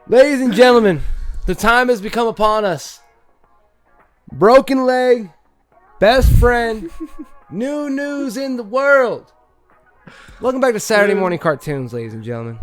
Ladies and gentlemen, the time has become upon us. Broken leg, best friend, new news in the world. Welcome back to Saturday Morning Cartoons, ladies and gentlemen.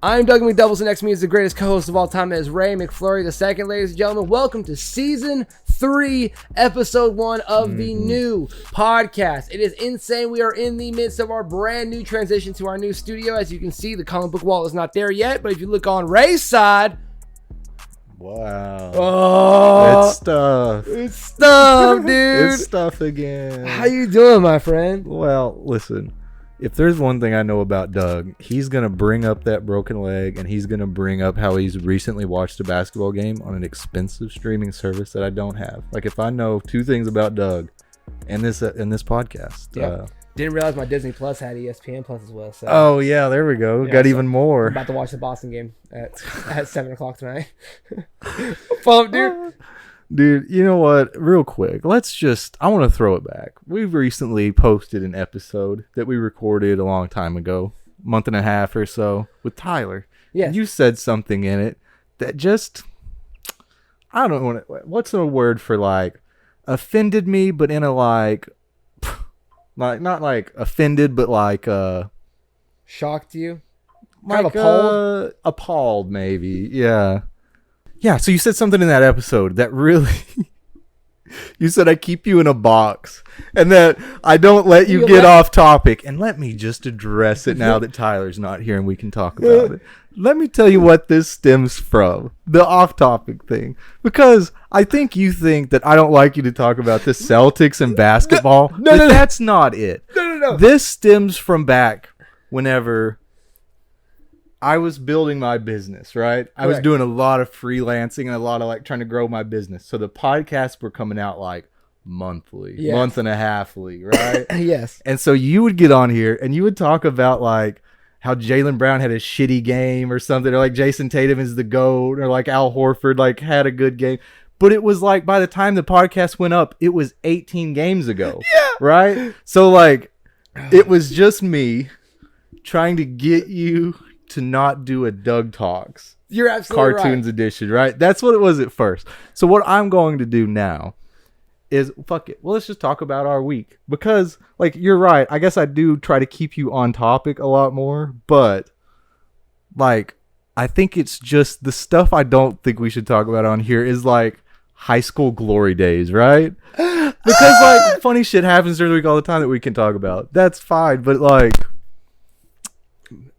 I'm Doug McDoubles, and next to me is the greatest co-host of all time, is Ray McFlurry II, ladies and gentlemen. Welcome to Season 3, Episode 1 of the new podcast. It is insane. We are in the midst of our brand new transition to our new studio. As you can see, the comic book wall is not there yet, but if you look on Ray's side... Wow. Oh, it's stuff. It's stuff, dude. It's stuff again. How you doing, my friend? Well, listen. If there's one thing I know about Doug, he's going to bring up that broken leg, and he's going to bring up how he's recently watched a basketball game on an expensive streaming service that I don't have. Like, if I know two things about Doug in this podcast. Yeah. Didn't realize my Disney Plus had ESPN Plus as well. So. Oh, yeah, there we go. Yeah, got so even more. I'm about to watch the Boston game at 7 o'clock tonight. Pumped, dude. Dude, you know what? Real quick, I want to throw it back. We've recently posted an episode that we recorded a long time ago, month and a half or so, with Tyler. Yeah. And you said something in it that just, I don't want to, what's a word for like, offended me, but in a like not like offended, but like, shocked you? Like, kind of appalled? Appalled, maybe. Yeah. Yeah, so you said something in that episode that really... You said I keep you in a box and that I don't let you get off topic. And let me just address it now that Tyler's not here and we can talk about it. Let me tell you what this stems from, the off-topic thing. Because I think you think that I don't like you to talk about the Celtics and basketball. No, that's not it. No. This stems from back whenever... I was building my business, right? I was doing a lot of freelancing and a lot of like trying to grow my business. So the podcasts were coming out like monthly, month and a halfly, right? Yes. And so you would get on here and you would talk about like how Jaylen Brown had a shitty game or something, or like Jason Tatum is the GOAT, or like Al Horford like had a good game. But it was like by the time the podcast went up, it was 18 games ago, right? So like it was just me trying to get you to not do a Doug Talks. You're absolutely Cartoons right. edition, right? That's what it was at first. So what I'm going to do now is, fuck it. Well, let's just talk about our week. Because, like, you're right. I guess I do try to keep you on topic a lot more. But, like, I think it's just the stuff I don't think we should talk about on here is, like, high school glory days, right? Because, like, funny shit happens during the week all the time that we can talk about. That's fine. But, like...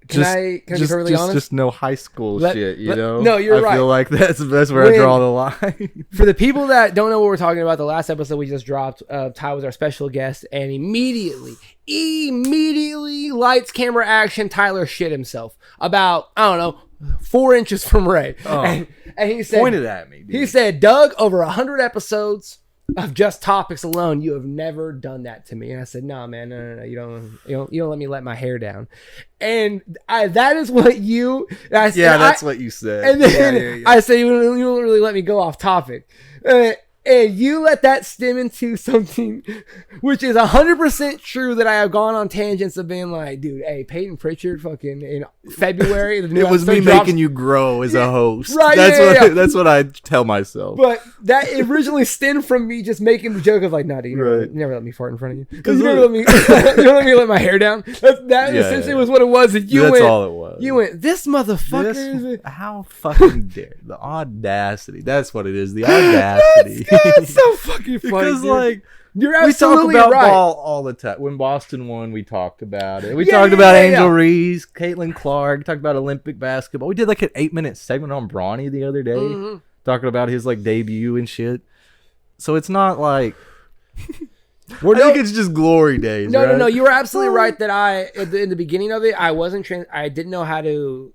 Can I be perfectly honest? Just no high school shit, you know? No, you're right. I feel like that's where I draw the line. For the people that don't know what we're talking about, the last episode we just dropped, Ty was our special guest, and immediately, lights, camera, action, Tyler shit himself about, I don't know, 4 inches from Ray. Oh. And he said... Pointed at me, dude. He said, Doug, over 100 episodes of just topics alone, you have never done that to me. And I said, nah, man, no, you don't let me let my hair down. And that is what you... I said, that's what you said. And then I said, you don't really let me go off topic. And you let that stem into something which is 100% true, that I have gone on tangents of being like, dude, hey, Peyton Pritchard fucking in February. It was me making you grow as a host. Right, that's what I tell myself. But that originally stemmed from me just making the joke of like, nah, dude, you never let me fart in front of you. Because you never let me let my hair down. That essentially was what it was. And that's all it was. You went, this motherfucker. How fucking dare. The audacity. That's what it is. The audacity. That's so fucking funny. Because, like, you're absolutely we talk about right. ball all the time. When Boston won, we talked about it. We talked about Angel Reese, Caitlin Clark, talked about Olympic basketball. We did like an 8-minute segment on Bronny the other day, talking about his like debut and shit. So it's not like... I think it's just glory days. No. You were absolutely right that in the beginning of it, I didn't know how to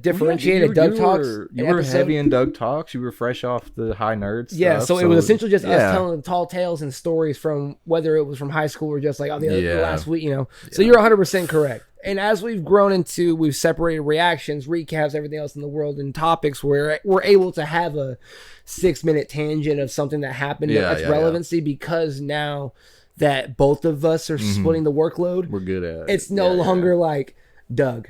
differentiate a Doug Talks. You were heavy in Doug Talks. You were fresh off the high nerd stuff. Yeah, so it was essentially just us telling tall tales and stories from whether it was from high school or just like the last week, you know. Yeah. So you're 100% correct. And as we've we've separated reactions, recaps, everything else in the world, and topics where we're able to have a 6-minute tangent of something that happened that's relevancy because now that both of us are splitting the workload. We're good at it. It's no longer like, Doug,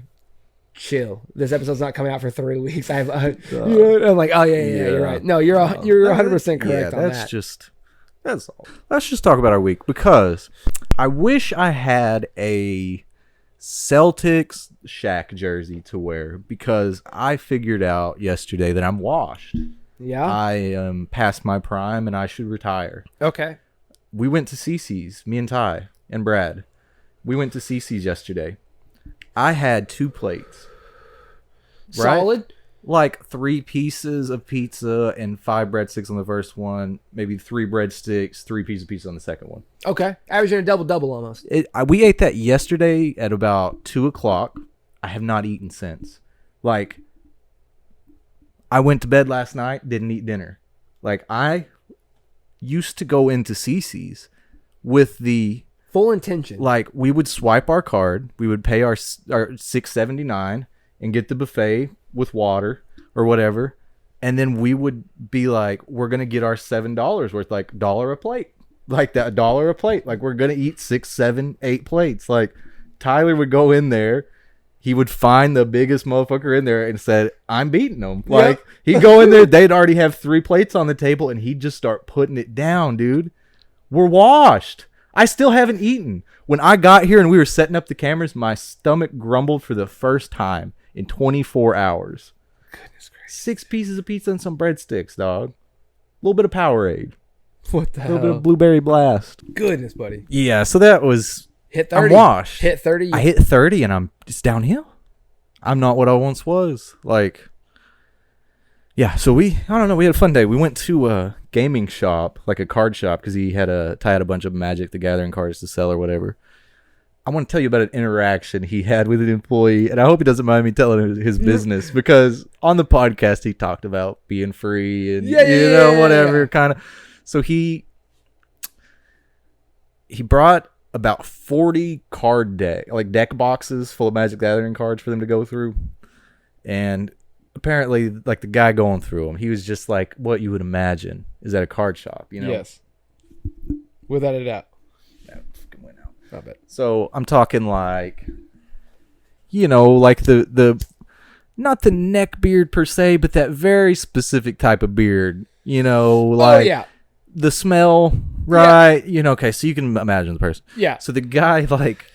chill. This episode's not coming out for 3 weeks. I'm like, oh yeah, you're right. No, you're 100% correct on that. That's all. Let's just talk about our week, because I wish I had a Celtics Shaq jersey to wear, because I figured out yesterday that I'm washed. Yeah. I am past my prime and I should retire. Okay. We went to CC's, me and Ty and Brad. We went to CC's yesterday. I had 2 plates. Right? Solid? Like 3 pieces of pizza and 5 breadsticks on the first one, maybe 3 breadsticks, 3 pieces of pizza on the second one. Okay. Averaging a double-double almost. We ate that yesterday at about 2 o'clock. I have not eaten since. Like, I went to bed last night, didn't eat dinner. Like, I used to go into CC's with the full intention. Like, we would swipe our card, we would pay our $6.79 and get the buffet with water or whatever, and then we would be like, we're gonna get our $7 worth, like $1 a plate, like that $1 a plate, like we're gonna eat 6, 7, 8 plates. Like, Tyler would go in there, he would find the biggest motherfucker in there and said, I'm beating them. Like, he'd go in there, they'd already have 3 plates on the table, and he'd just start putting it down. Dude, we're washed. I still haven't eaten. When I got here and we were setting up the cameras, my stomach grumbled for the first time in 24 hours. Goodness gracious. 6 pieces of pizza and some breadsticks, dog. A little bit of Powerade. What the hell? A little bit of Blueberry Blast. Goodness, buddy. Yeah, so that was... Hit 30. I'm washed. Hit 30. I hit 30 and I'm just downhill. I'm not what I once was. Like, yeah, so I don't know, we had a fun day. We went to a gaming shop, like a card shop, because Ty had a bunch of Magic the Gathering cards to sell or whatever. I want to tell you about an interaction he had with an employee, and I hope he doesn't mind me telling his business, because on the podcast he talked about being free and whatever kind of. So he brought about 40 card deck boxes full of Magic the Gathering cards for them to go through, and apparently, like, the guy going through them, he was just like what you would imagine is at a card shop, you know? Yes. Without a doubt. That fucking went out. I bet. So I'm talking like, like the not the neck beard per se, but that very specific type of beard, like the smell, right? Yeah. Okay, so you can imagine the person. Yeah. So the guy, like,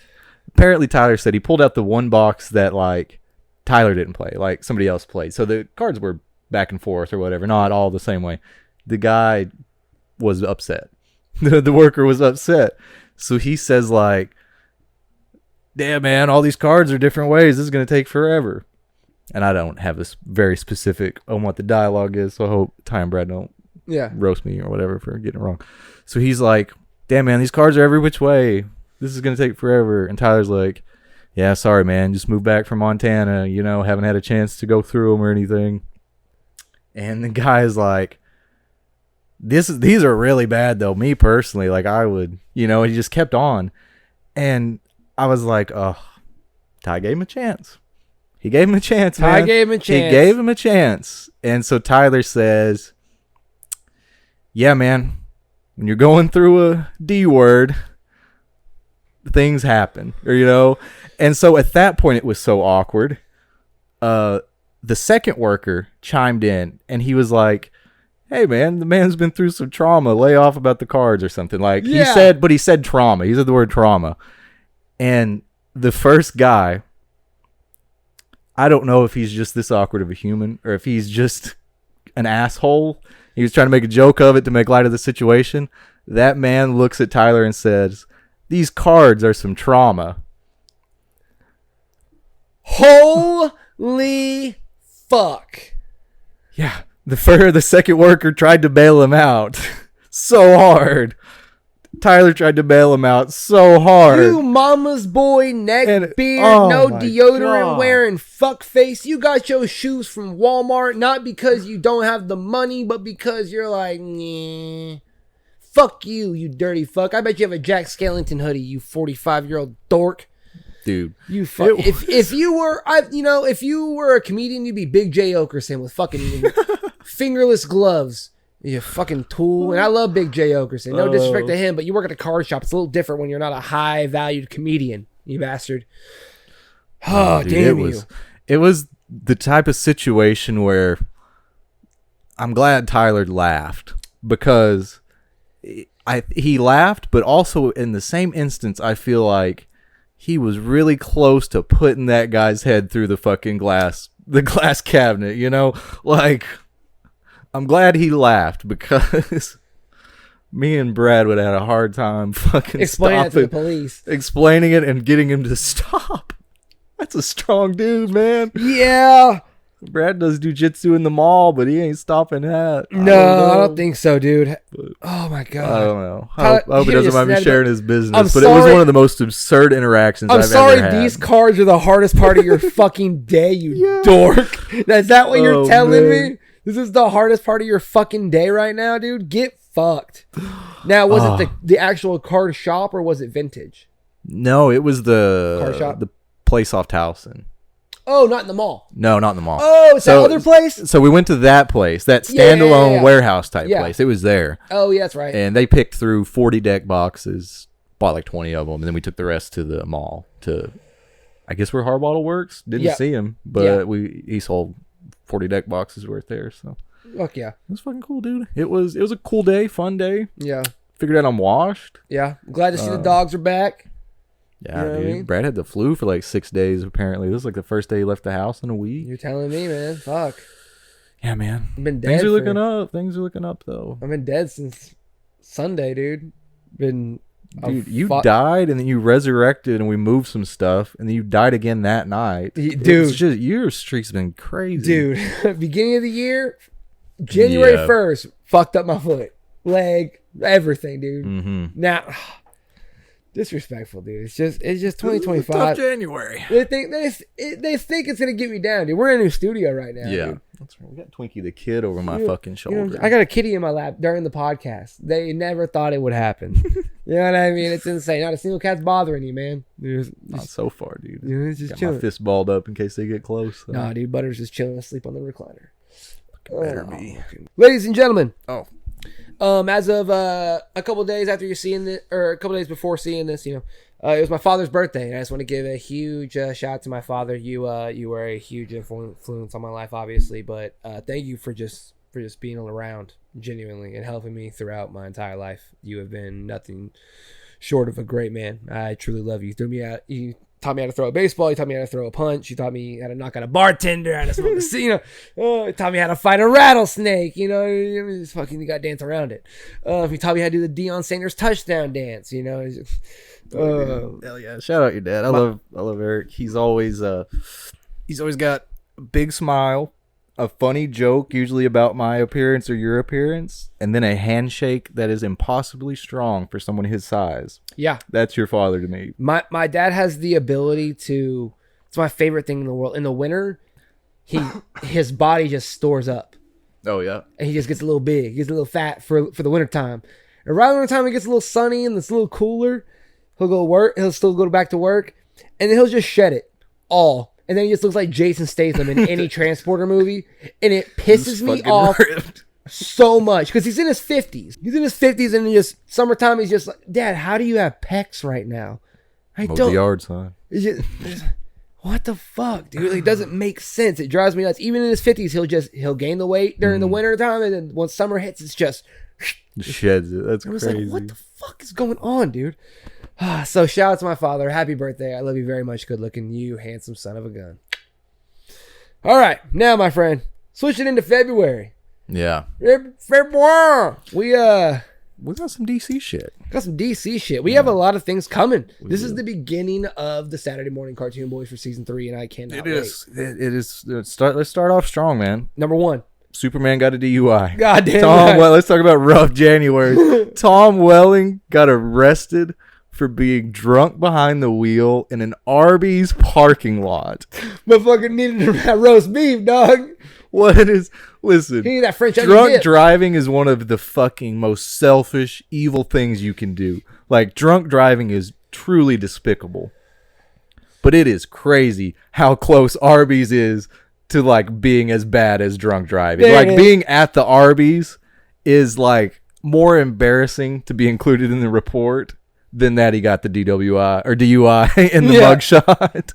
apparently Tyler said he pulled out the one box that, like, Tyler didn't play, like somebody else played. So the cards were back and forth or whatever, not all the same way. The guy was upset. The worker was upset. So he says, like, damn, man, all these cards are different ways. This is going to take forever. And I don't have this very specific on what the dialogue is, so I hope Ty and Brad don't roast me or whatever for getting it wrong. So he's like, damn, man, these cards are every which way. This is going to take forever. And Tyler's like, yeah, sorry, man. Just moved back from Montana, haven't had a chance to go through them or anything. And the guy's like, these are really bad, though. Me personally, like, I would, he just kept on. And I was like, oh, Ty gave him a chance. He gave him a chance, man. Ty gave him a chance. He gave him a chance. And so Tyler says, yeah, man, when you're going through a D word, things happen, or and so at that point it was so awkward. The second worker chimed in and he was like, hey, man, the man's been through some trauma, lay off about the cards or something. Like, he said trauma, he said the word trauma. And the first guy, I don't know if he's just this awkward of a human or if he's just an asshole. He was trying to make a joke of it to make light of the situation. That man looks at Tyler and says, these cards are some trauma. Holy fuck. Yeah. The second worker tried to bail him out so hard. Tyler tried to bail him out so hard. You mama's boy, neck beard, no deodorant wearing fuckface. You got your shoes from Walmart, not because you don't have the money, but because you're like, nah. Fuck you, you dirty fuck. I bet you have a Jack Skellington hoodie, you 45-year-old dork. Dude. You fuck. If you were a comedian, you'd be Big J Okerson with fucking fingerless gloves You fucking tool. And I love Big J Okerson. No disrespect to him, but you work at a card shop. It's a little different when you're not a high-valued comedian, you bastard. Oh, dude, damn it was the type of situation where I'm glad Tyler laughed because he laughed, but also in the same instance, I feel like he was really close to putting that guy's head through the fucking glass cabinet, you know? Like, I'm glad he laughed because me and Brad would have had a hard time fucking explaining it to the police. Explaining it and getting him to stop. That's a strong dude, man. Yeah. Brad does jujitsu in the mall, but he ain't stopping that. No, I don't think so, dude. Oh, my God. I don't know. I hope he doesn't mind me sharing his business, but it was one of the most absurd interactions I've ever had. These cards are the hardest part of your fucking day, you dork. Is that what you're telling me? This is the hardest part of your fucking day right now, dude? Get fucked. Now, was it the actual card shop or was it vintage? No, it was the card shop? The place off Towson. Oh, not in the mall. No, not in the mall. Oh, it's that other place? So we went to that place, that standalone warehouse type place. It was there. Oh, yeah, that's right. And they picked through 40 deck boxes, bought like 20 of them, and then we took the rest to the mall to, I guess, where Harbottle works. Didn't see him, but he sold 40 deck boxes worth there. So fuck yeah, it was fucking cool, dude. It was a cool day, fun day. Yeah, figured out I'm washed. Yeah, I'm glad to see the dogs are back. Yeah, you know dude. I mean? Brad had the flu for like 6 days. Apparently, this is like the first day he left the house in a week. You're telling me, man? Fuck. Yeah, man. I've been dead. Things are looking up. Things are looking up, though. I've been dead since Sunday, dude. Dude, you died and then you resurrected and we moved some stuff and then you died again that night. Dude, it's just your streak's been crazy, dude. Beginning of the year, January 1st, fucked up my foot, leg, everything, dude. Mm-hmm. Now. Disrespectful, dude. It's just 2025. Tough January. They think it's gonna get me down, dude. We're in a new studio right now. Yeah, dude. That's right. We got Twinkie the kid over my fucking shoulder. You know, I got a kitty in my lap during the podcast. They never thought it would happen. You know what I mean? It's insane. Not a single cat's bothering you, man. Not so far, dude. You know, it's just got chilling. my fist balled up in case they get close. So. Nah, dude. Butter's just chilling asleep on the recliner. Better be. Ladies and gentlemen. Oh. As of a couple days after you're seeing this, or a couple days before seeing this, you know, it was my father's birthday, and I just want to give a huge shout out to my father. You were a huge influence on my life, obviously, but thank you for just being around genuinely and helping me throughout my entire life. You have been nothing short of a great man. I truly love you. You taught me how to throw a baseball. You taught me how to throw a punch. You taught me how to knock out a bartender, how to smoke a you know. Taught me how to fight a rattlesnake. You know, you got to dance around it. You taught me how to do the Deion Sanders touchdown dance. You know. Hell yeah! Shout out your dad. I love Eric. He's always got a big smile, a funny joke, usually about my appearance or your appearance, and then a handshake that is impossibly strong for someone his size. Yeah, that's your father to me. My dad has the ability to. It's my favorite thing in the world. In the winter, his body just stores up. Oh yeah, and he just gets a little big. He gets a little fat for the winter time. Around the winter time, it gets a little sunny and it's a little cooler. He'll go work. He'll still go back to work, and then he'll just shed it all. And then he just looks like Jason Statham in any Transporter movie, and it pisses me off so much because he's in his 50s. He's in his 50s, and just summertime, he's just like, Dad, how do you have pecs right now? I don't. The yard, son. What the fuck, dude? It doesn't make sense. It drives me nuts. Even in his 50s, he'll gain the weight during the winter time, and then once summer hits, it's just sheds it. That's crazy. Like, what the fuck is going on, dude? So shout out to my father. Happy birthday. I love you very much. Good looking, you handsome son of a gun. All right. Now, my friend, switching into February. Yeah. February. We got some DC shit. We have a lot of things coming. This is the beginning of the Saturday Morning Cartoon Boys for season 3, and I cannot wait. It is. Let's start off strong, man. Number 1. Superman got a DUI. God damn. Well, let's talk about rough January. Tom Welling got arrested for being drunk behind the wheel in an Arby's parking lot. Motherfucker needed that roast beef, dog. Listen, he needed that French drunk driving is one of the fucking most selfish, evil things you can do. Like, drunk driving is truly despicable. But it is crazy how close Arby's is to, like, being as bad as drunk driving. Like, being at the Arby's is like more embarrassing to be included in the report than that he got the DUI in the mugshot.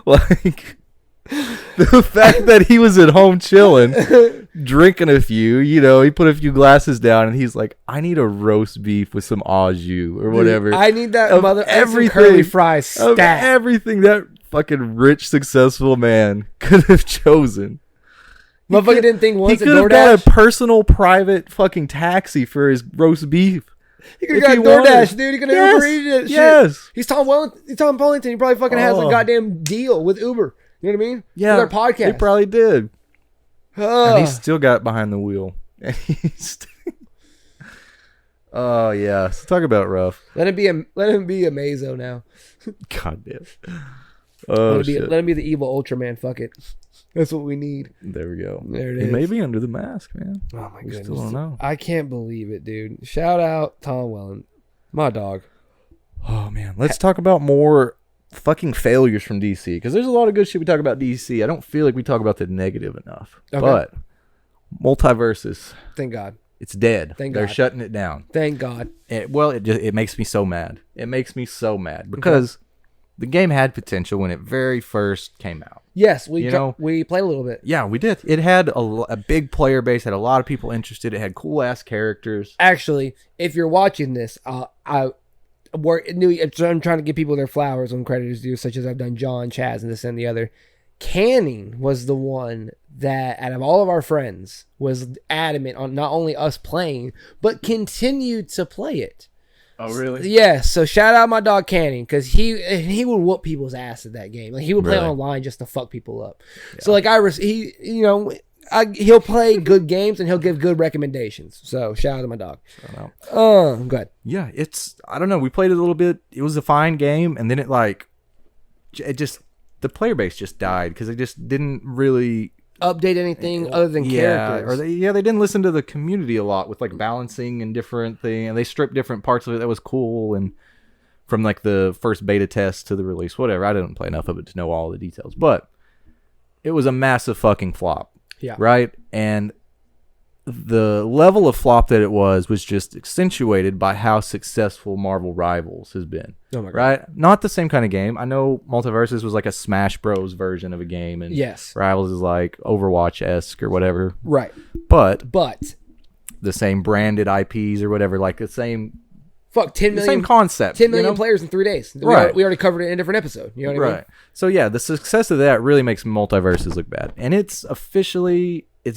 Like, the fact that he was at home chilling, drinking a few, he put a few glasses down and he's like, I need a roast beef with some au jus or whatever. Dude, I need that everything curly fries stat. Everything that fucking rich, successful man could have chosen. Motherfucker didn't think once he could have got a personal private fucking taxi for his roast beef. He could have got DoorDash, dude. He could have Uber Eated it. Yes. He's Tom Wellington. He probably fucking has a goddamn deal with Uber. You know what I mean? Yeah. With our podcast. He probably did. And he still got behind the wheel. Oh, yeah. So talk about rough. Let him be a Mazo now. God damn. Oh, shit. Let him be the evil Ultraman. Fuck it. That's what we need. There we go. There it is. He may be under the mask, man. Oh, my goodness. Still don't know. I can't believe it, dude. Shout out Tom Welling. My dog. Oh, man. Let's talk about more fucking failures from DC, because there's a lot of good shit we talk about DC. I don't feel like we talk about the negative enough. Okay. But Multiversus, thank God, it's dead. They're shutting it down. Thank God. It makes me so mad. It makes me so mad because the game had potential when it very first came out. Yes, we played a little bit. Yeah, we did. It had a big player base, had a lot of people interested. It had cool ass characters. Actually, if you're watching this, I'm trying to give people their flowers when credit is due, such as I've done John, Chaz, and this and the other. Canning was the one that, out of all of our friends, was adamant on not only us playing, but continued to play it. Oh, really? Yeah, so shout out my dog Canning, because he would whoop people's ass at that game. Like, he would play online just to fuck people up. Yeah. So, like, he'll play good games and he'll give good recommendations. So shout out to my dog. Go ahead. Yeah, I don't know. We played it a little bit. It was a fine game, and then the player base just died because they just didn't really update anything other than characters. They didn't listen to the community a lot with like balancing and different things, and they stripped different parts of it that was cool, and from like the first beta test to the release, whatever. I didn't play enough of it to know all the details, but it was a massive fucking flop. Yeah. Right? And the level of flop that it was just accentuated by how successful Marvel Rivals has been. Oh my God. Right? Not the same kind of game. I know Multiversus was like a Smash Bros version of a game, and yes, Rivals is like Overwatch-esque or whatever. Right. But the same branded IPs or whatever, like the same 10 million, same concept. 10 million players in 3 days. Right. We already covered it in a different episode. You know what I mean? So yeah, the success of that really makes Multiversus look bad. And it's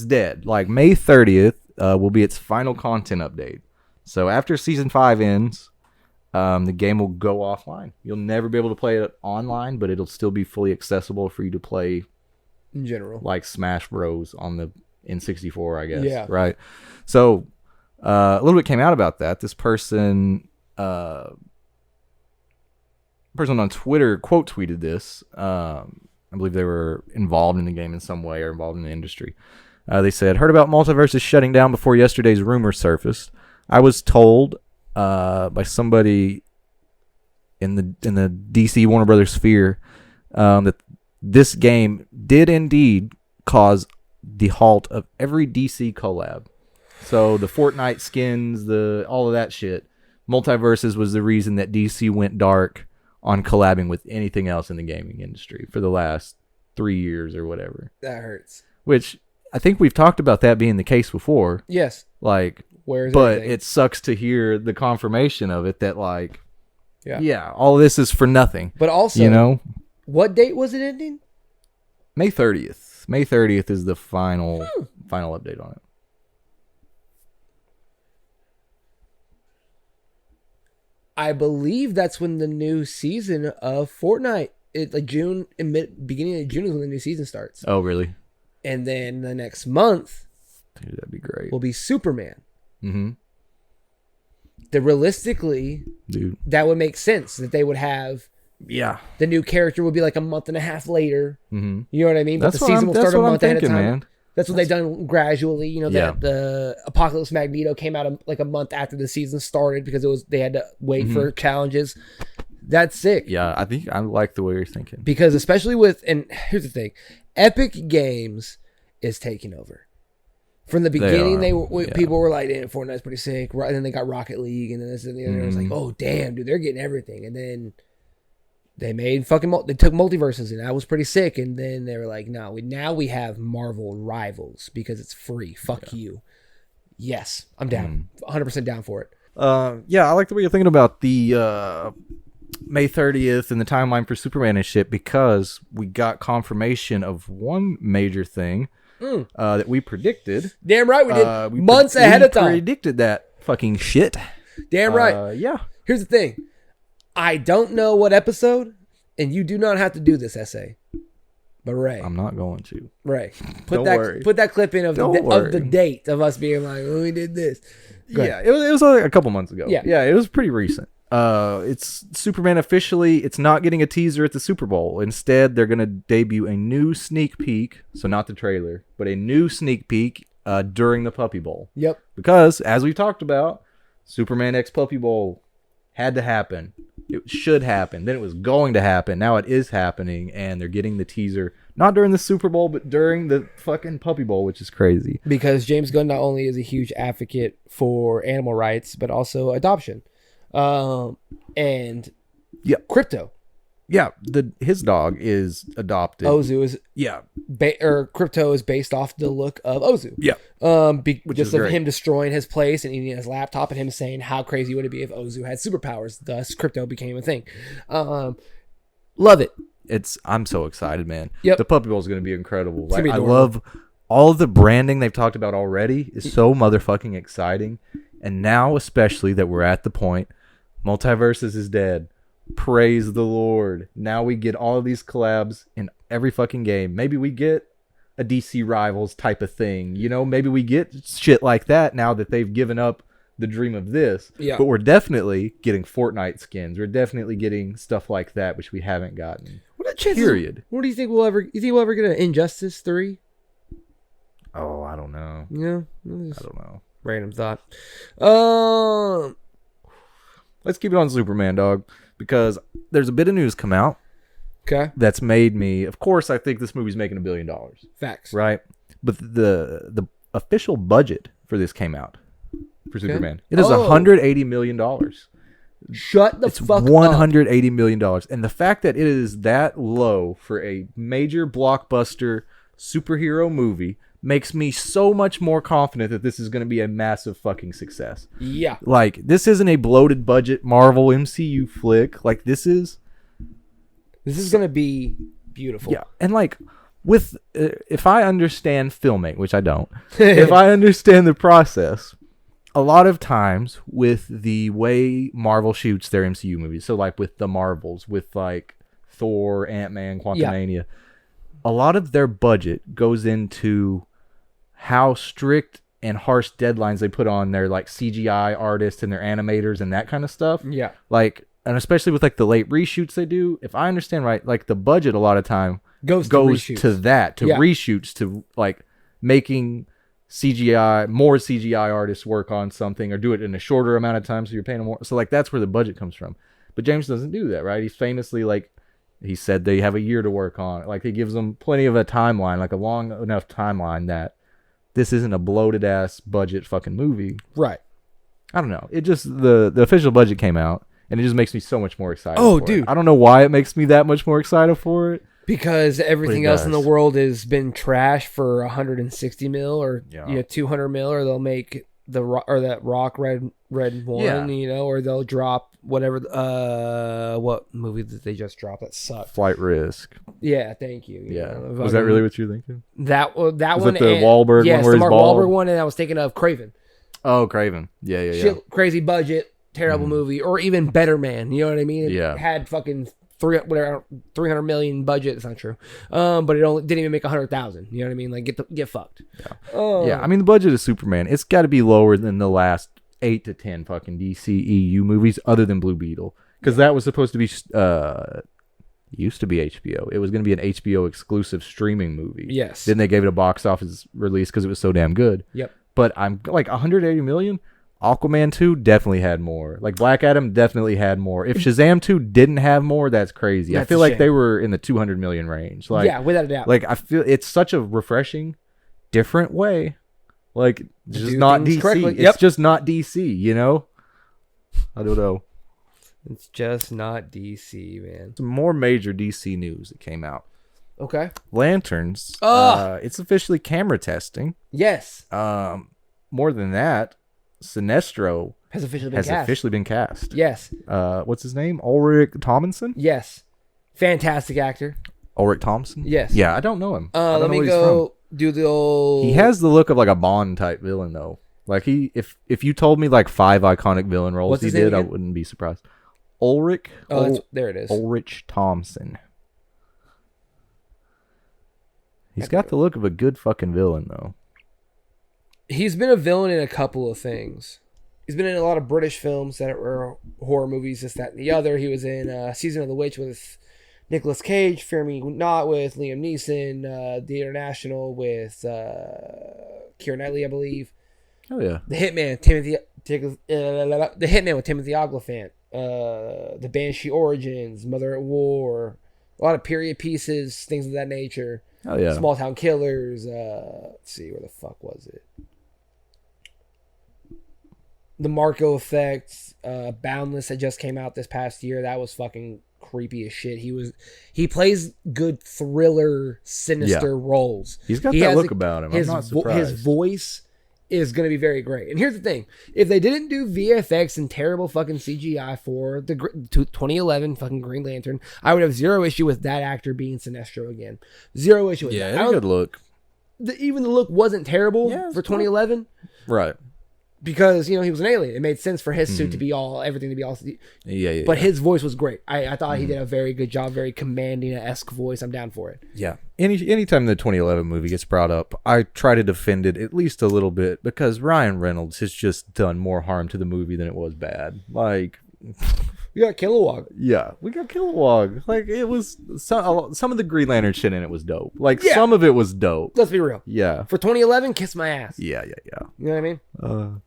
dead. Like May 30th will be its final content update. So after season 5 ends, the game will go offline. You'll never be able to play it online, but it'll still be fully accessible for you to play in general. Like Smash Bros on the N64, I guess. Yeah. Right. So a little bit came out about that. This person on Twitter quote tweeted this. I believe they were involved in the game in some way or involved in the industry. They said, heard about Multiversus shutting down before yesterday's rumor surfaced. I was told by somebody in the DC Warner Brothers sphere that this game did indeed cause the halt of every DC collab. So the Fortnite skins, all of that shit. Multiversus was the reason that DC went dark on collabing with anything else in the gaming industry for the last 3 years or whatever. That hurts. Which I think we've talked about that being the case before. Yes. Like, but it sucks to hear the confirmation of it that like, yeah, all of this is for nothing. But also, what date was it ending? May 30th. May 30th is the final update on it. I believe that's when the new season of Fortnite, beginning of June is when the new season starts. Oh, really? And then the next month, dude, that'd be great. Will be Superman. Mm-hmm. Realistically, dude, that would make sense that they would have. Yeah. The new character would be like a month and a half later. Mm-hmm. You know what I mean? But the season will start a month ahead of time. Man. That's what they've done gradually. The Apocalypse Magneto came out like a month after the season started because they had to wait for challenges. That's sick. Yeah, I think I like the way you're thinking. Because especially and here's the thing, Epic Games is taking over. From the beginning, people were like, "Damn, Fortnite's pretty sick." And then they got Rocket League, and then this and the other. It was like, "Oh, damn, dude, they're getting everything." And then they made they took Multiversus, and that was pretty sick. And then they were like, "No, now we have Marvel Rivals because it's free. Fuck you." Yes, I'm down. 100% down for it. Yeah, I like the way you're thinking about the May 30th and the timeline for Superman and shit, because we got confirmation of one major thing that we predicted. Damn right we did. Months ahead of time. Predicted that fucking shit. Damn right. Yeah. Here's the thing. I don't know what episode, and you do not have to do this essay. But Ray, I'm not going to. Ray, put that clip in of the date of us being like, "Oh, we did this." Yeah, it was like a couple months ago. Yeah, it was pretty recent. It's Superman officially. It's not getting a teaser at the Super Bowl. Instead, they're gonna debut a new sneak peek. So not the trailer, but a new sneak peek during the Puppy Bowl. Yep. Because as we talked about, Superman X Puppy Bowl had to happen. It should happen. Then it was going to happen. Now it is happening, and they're getting the teaser not during the Super Bowl, but during the fucking Puppy Bowl, which is crazy. Because James Gunn not only is a huge advocate for animal rights, but also adoption, and crypto. Yeah, his dog is adopted. Ozu is crypto is based off the look of Ozu. Yeah, just of him destroying his place and eating his laptop, and him saying how crazy would it be if Ozu had superpowers. Thus, crypto became a thing. Love it. I'm so excited, man. Yep. The Puppy Bowl is going to be incredible. Like, I love all of the branding they've talked about already. Is so motherfucking exciting, and now especially that we're at the point, Multiversus is dead. Praise the Lord. Now we get all of these collabs in every fucking game. Maybe we get a DC Rivals type of thing. You know, maybe we get shit like that now that they've given up the dream of this. Yeah. But we're definitely getting Fortnite skins. We're definitely getting stuff like that, which we haven't gotten. What a chance. Period. What do you think we'll ever get an Injustice 3? Oh, I don't know. Yeah. I don't know. Random thought. Let's keep it on Superman, dog. Because there's a bit of news come out. Okay. That's made me. Of course, I think this movie's making $1 billion. Facts. Right. But the official budget for this came out for Superman. It is $180 million. Shut the fuck up. It's $180 million. And the fact that it is that low for a major blockbuster superhero movie makes me so much more confident that this is going to be a massive fucking success. Yeah. Like, this isn't a bloated budget Marvel MCU flick. Like, this is going to be beautiful. Yeah. And like, with if I understand filming, which I don't, if I understand the process, a lot of times with the way Marvel shoots their MCU movies, so like with the Marvels, with like Thor, Ant-Man, Quantumania, a lot of their budget goes into how strict and harsh deadlines they put on their like CGI artists and their animators and that kind of stuff. Yeah. Like, and especially with like the late reshoots they do, if I understand right, like the budget a lot of time goes to reshoots, to like making more CGI artists work on something or do it in a shorter amount of time so you're paying them more. So like that's where the budget comes from. But James doesn't do that, right? He's famously like, he said they have a year to work on it. Like he gives them plenty of a timeline, like a long enough timeline that this isn't a bloated ass budget fucking movie. Right. I don't know. It just, the official budget came out and it just makes me so much more excited. Oh, dude. I don't know why it makes me that much more excited for it. Because everything else in the world has been trash for 160 mil or 200 mil, or they'll make that Rock red one, or they'll drop whatever. What movie did they just drop that sucked? Flight Risk. Yeah, thank you. Was that really what you're thinking? That one. Was it the Wahlberg one? Where the he's Mark bald? Wahlberg one, and I was thinking of Kraven. Oh, Kraven. Yeah. Crazy budget, terrible movie, or even Better Man. You know what I mean? It had fucking 300 million budget. It's not true. But it only didn't even make 100,000. You know what I mean? Like get fucked. Yeah. I mean, the budget of Superman, it's got to be lower than the last 8 to 10 fucking DCEU movies, other than Blue Beetle, because that was supposed to be used to be HBO. It was going to be an HBO exclusive streaming movie. Yes. Then they gave it a box office release because it was so damn good. Yep. But I'm like 180 million. Aquaman 2 definitely had more. Like Black Adam definitely had more. If Shazam 2 didn't have more, that's crazy. I feel like they were in the 200 million range. Like, yeah, without a doubt. Like I feel it's such a refreshing, different way Like, just not DC. Correctly. It's just not DC, you know? I don't know. It's just not DC, man. Some more major DC news that came out. Okay. Lanterns. It's officially camera testing. Yes. More than that, Sinestro has officially been cast. Yes. What's his name? Ulrich Tomlinson? Yes. Fantastic actor. Ulrich Thompson? Yes. Yeah, I don't know him. Let me go do the old... He has the look of like a Bond type villain, though. Like, if you told me like 5 iconic villain roles he did, I wouldn't be surprised. Ulrich? There it is. Ulrich Thompson. He's got the look of a good fucking villain, though. He's been a villain in a couple of things. He's been in a lot of British films that were horror movies, this, that, and the other. He was in Season of the Witch with Nicolas Cage, Fear Me Not with Liam Neeson, The International with Keira Knightley, I believe. Oh yeah. The Hitman, The Hitman with Timothy Olyphant. The Banshee Origins, Mother at War, a lot of period pieces, things of that nature. Oh yeah. Small Town Killers. Let's see, where the fuck was it? The Marco Effect, Boundless that just came out this past year. That was fucking creepy as shit. He plays good thriller, sinister roles. He's got that look about him. I'm not surprised. His voice is going to be very great. And here's the thing. If they didn't do VFX and terrible fucking CGI for the 2011 fucking Green Lantern, I would have zero issue with that actor being Sinestro again. Zero issue with that. Yeah, good look. Even the look wasn't terrible for 2011. Right. Because, he was an alien. It made sense for his suit to be everything to be all... Yeah. But his voice was great. I thought he did a very good job, very commanding-esque voice. I'm down for it. Yeah. Anytime the 2011 movie gets brought up, I try to defend it at least a little bit because Ryan Reynolds has just done more harm to the movie than it was bad. Like... We got Kilowog. Yeah, we got Kilowog. Like, it was... Some of the Green Lantern shit in it was dope. Like, some of it was dope. Let's be real. Yeah. For 2011, kiss my ass. Yeah. You know what I mean?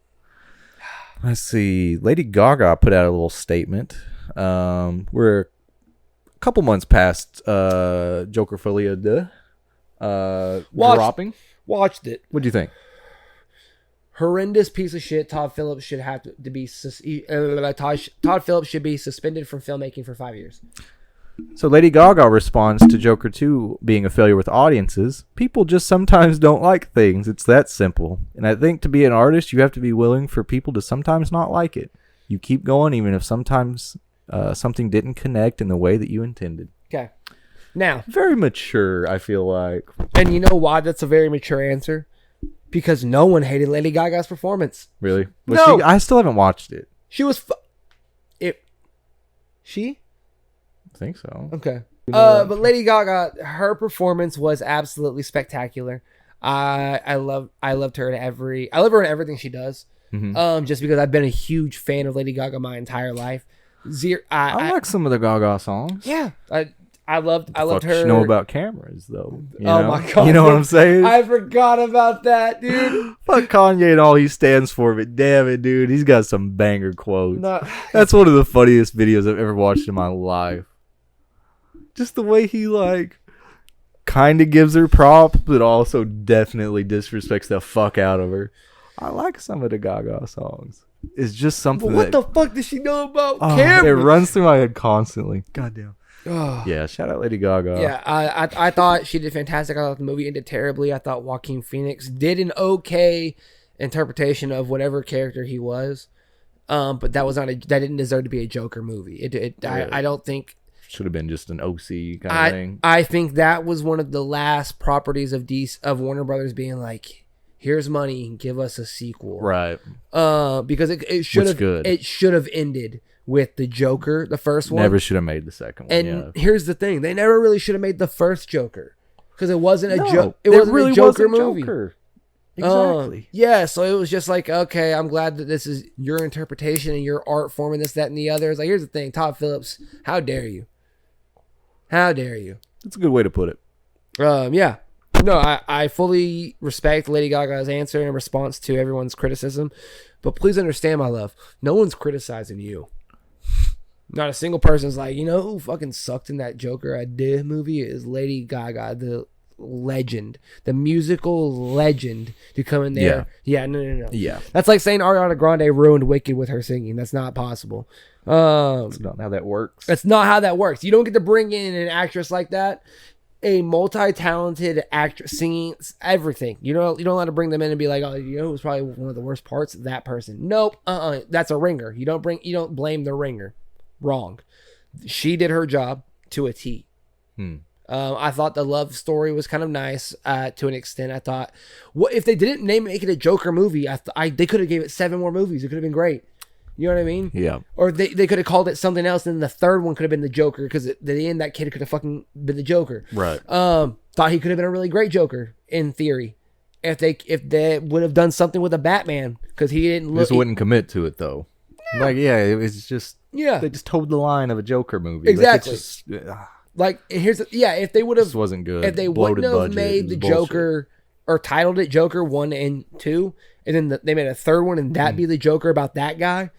Let's see. Lady Gaga put out a little statement. We're a couple months past Joker FOLIE dropping. Watched it. What do you think? Horrendous piece of shit. Todd Phillips should have to be Todd Phillips should be suspended from filmmaking for 5 years. So Lady Gaga responds to Joker 2 being a failure with audiences. People just sometimes don't like things. It's that simple. And I think to be an artist, you have to be willing for people to sometimes not like it. You keep going even if sometimes something didn't connect in the way that you intended. Okay. Now. Very mature, I feel like. And you know why that's a very mature answer? Because no one hated Lady Gaga's performance. Really? No. I still haven't watched it. She was... She? I think so. Okay. But Lady Gaga, her performance was absolutely spectacular. I loved her I love her in everything she does. Mm-hmm. Just because I've been a huge fan of Lady Gaga my entire life. I like some of the Gaga songs. Yeah. I loved her. You know about cameras though. My god. You know what I'm saying? I forgot about that, dude. Fuck Kanye and all he stands for, but damn it, dude, he's got some banger quotes. That's one of the funniest videos I've ever watched in my life. Just the way he kind of gives her props, but also definitely disrespects the fuck out of her. I like some of the Gaga songs. It's just something. But what the fuck does she know about cameras? It runs through my head constantly. Goddamn. Yeah, shout out Lady Gaga. Yeah, I thought she did fantastic. I thought the movie ended terribly. I thought Joaquin Phoenix did an okay interpretation of whatever character he was, but that didn't deserve to be a Joker movie. I don't think should have been just an OC kind of thing. I think that was one of the last properties of Warner Brothers being like, here's money, give us a sequel, right? Because it should have ended with the Joker, the first one. Never should have made the second one. And here's the thing: they never really should have made the first Joker because it wasn't a joke. It wasn't really a Joker movie. Joker. Exactly. Yeah, so it was just like, okay, I'm glad that this is your interpretation and your art form and this, that, and the other. It's like, here's the thing, Todd Phillips, how dare you? How dare you? That's a good way to put it. Yeah. No, I fully respect Lady Gaga's answer in response to everyone's criticism, but please understand, my love, no one's criticizing you. Not a single person's like, who fucking sucked in that Joker I did movie is Lady Gaga. The legend, the musical legend, to come in there. No. Yeah. That's like saying Ariana Grande ruined Wicked with her singing. That's not possible. That's not how that works. That's not how that works. You don't get to bring in an actress like that, a multi-talented actress singing everything. You don't allow to bring them in and be like, oh, you know, it was probably one of the worst parts. That person. Nope. That's a ringer. You don't blame the ringer. Wrong. She did her job to a T. I thought the love story was kind of nice to an extent. I thought, what if they didn't make it a Joker movie? They could have gave it 7 more movies. It could have been great. You know what I mean? Yeah. Or they could have called it something else, and the third one could have been the Joker, because at the end that kid could have fucking been the Joker. Right. Thought he could have been a really great Joker in theory, if they would have done something with a Batman, because he didn't look. Just wouldn't commit to it though. Yeah. Like it was just they just toed the line of a Joker movie. Exactly. Like, if they would have, this wasn't good. If they wouldn't have made the Joker or titled it Joker 1 and 2, and then they made a third one and that be the Joker about that guy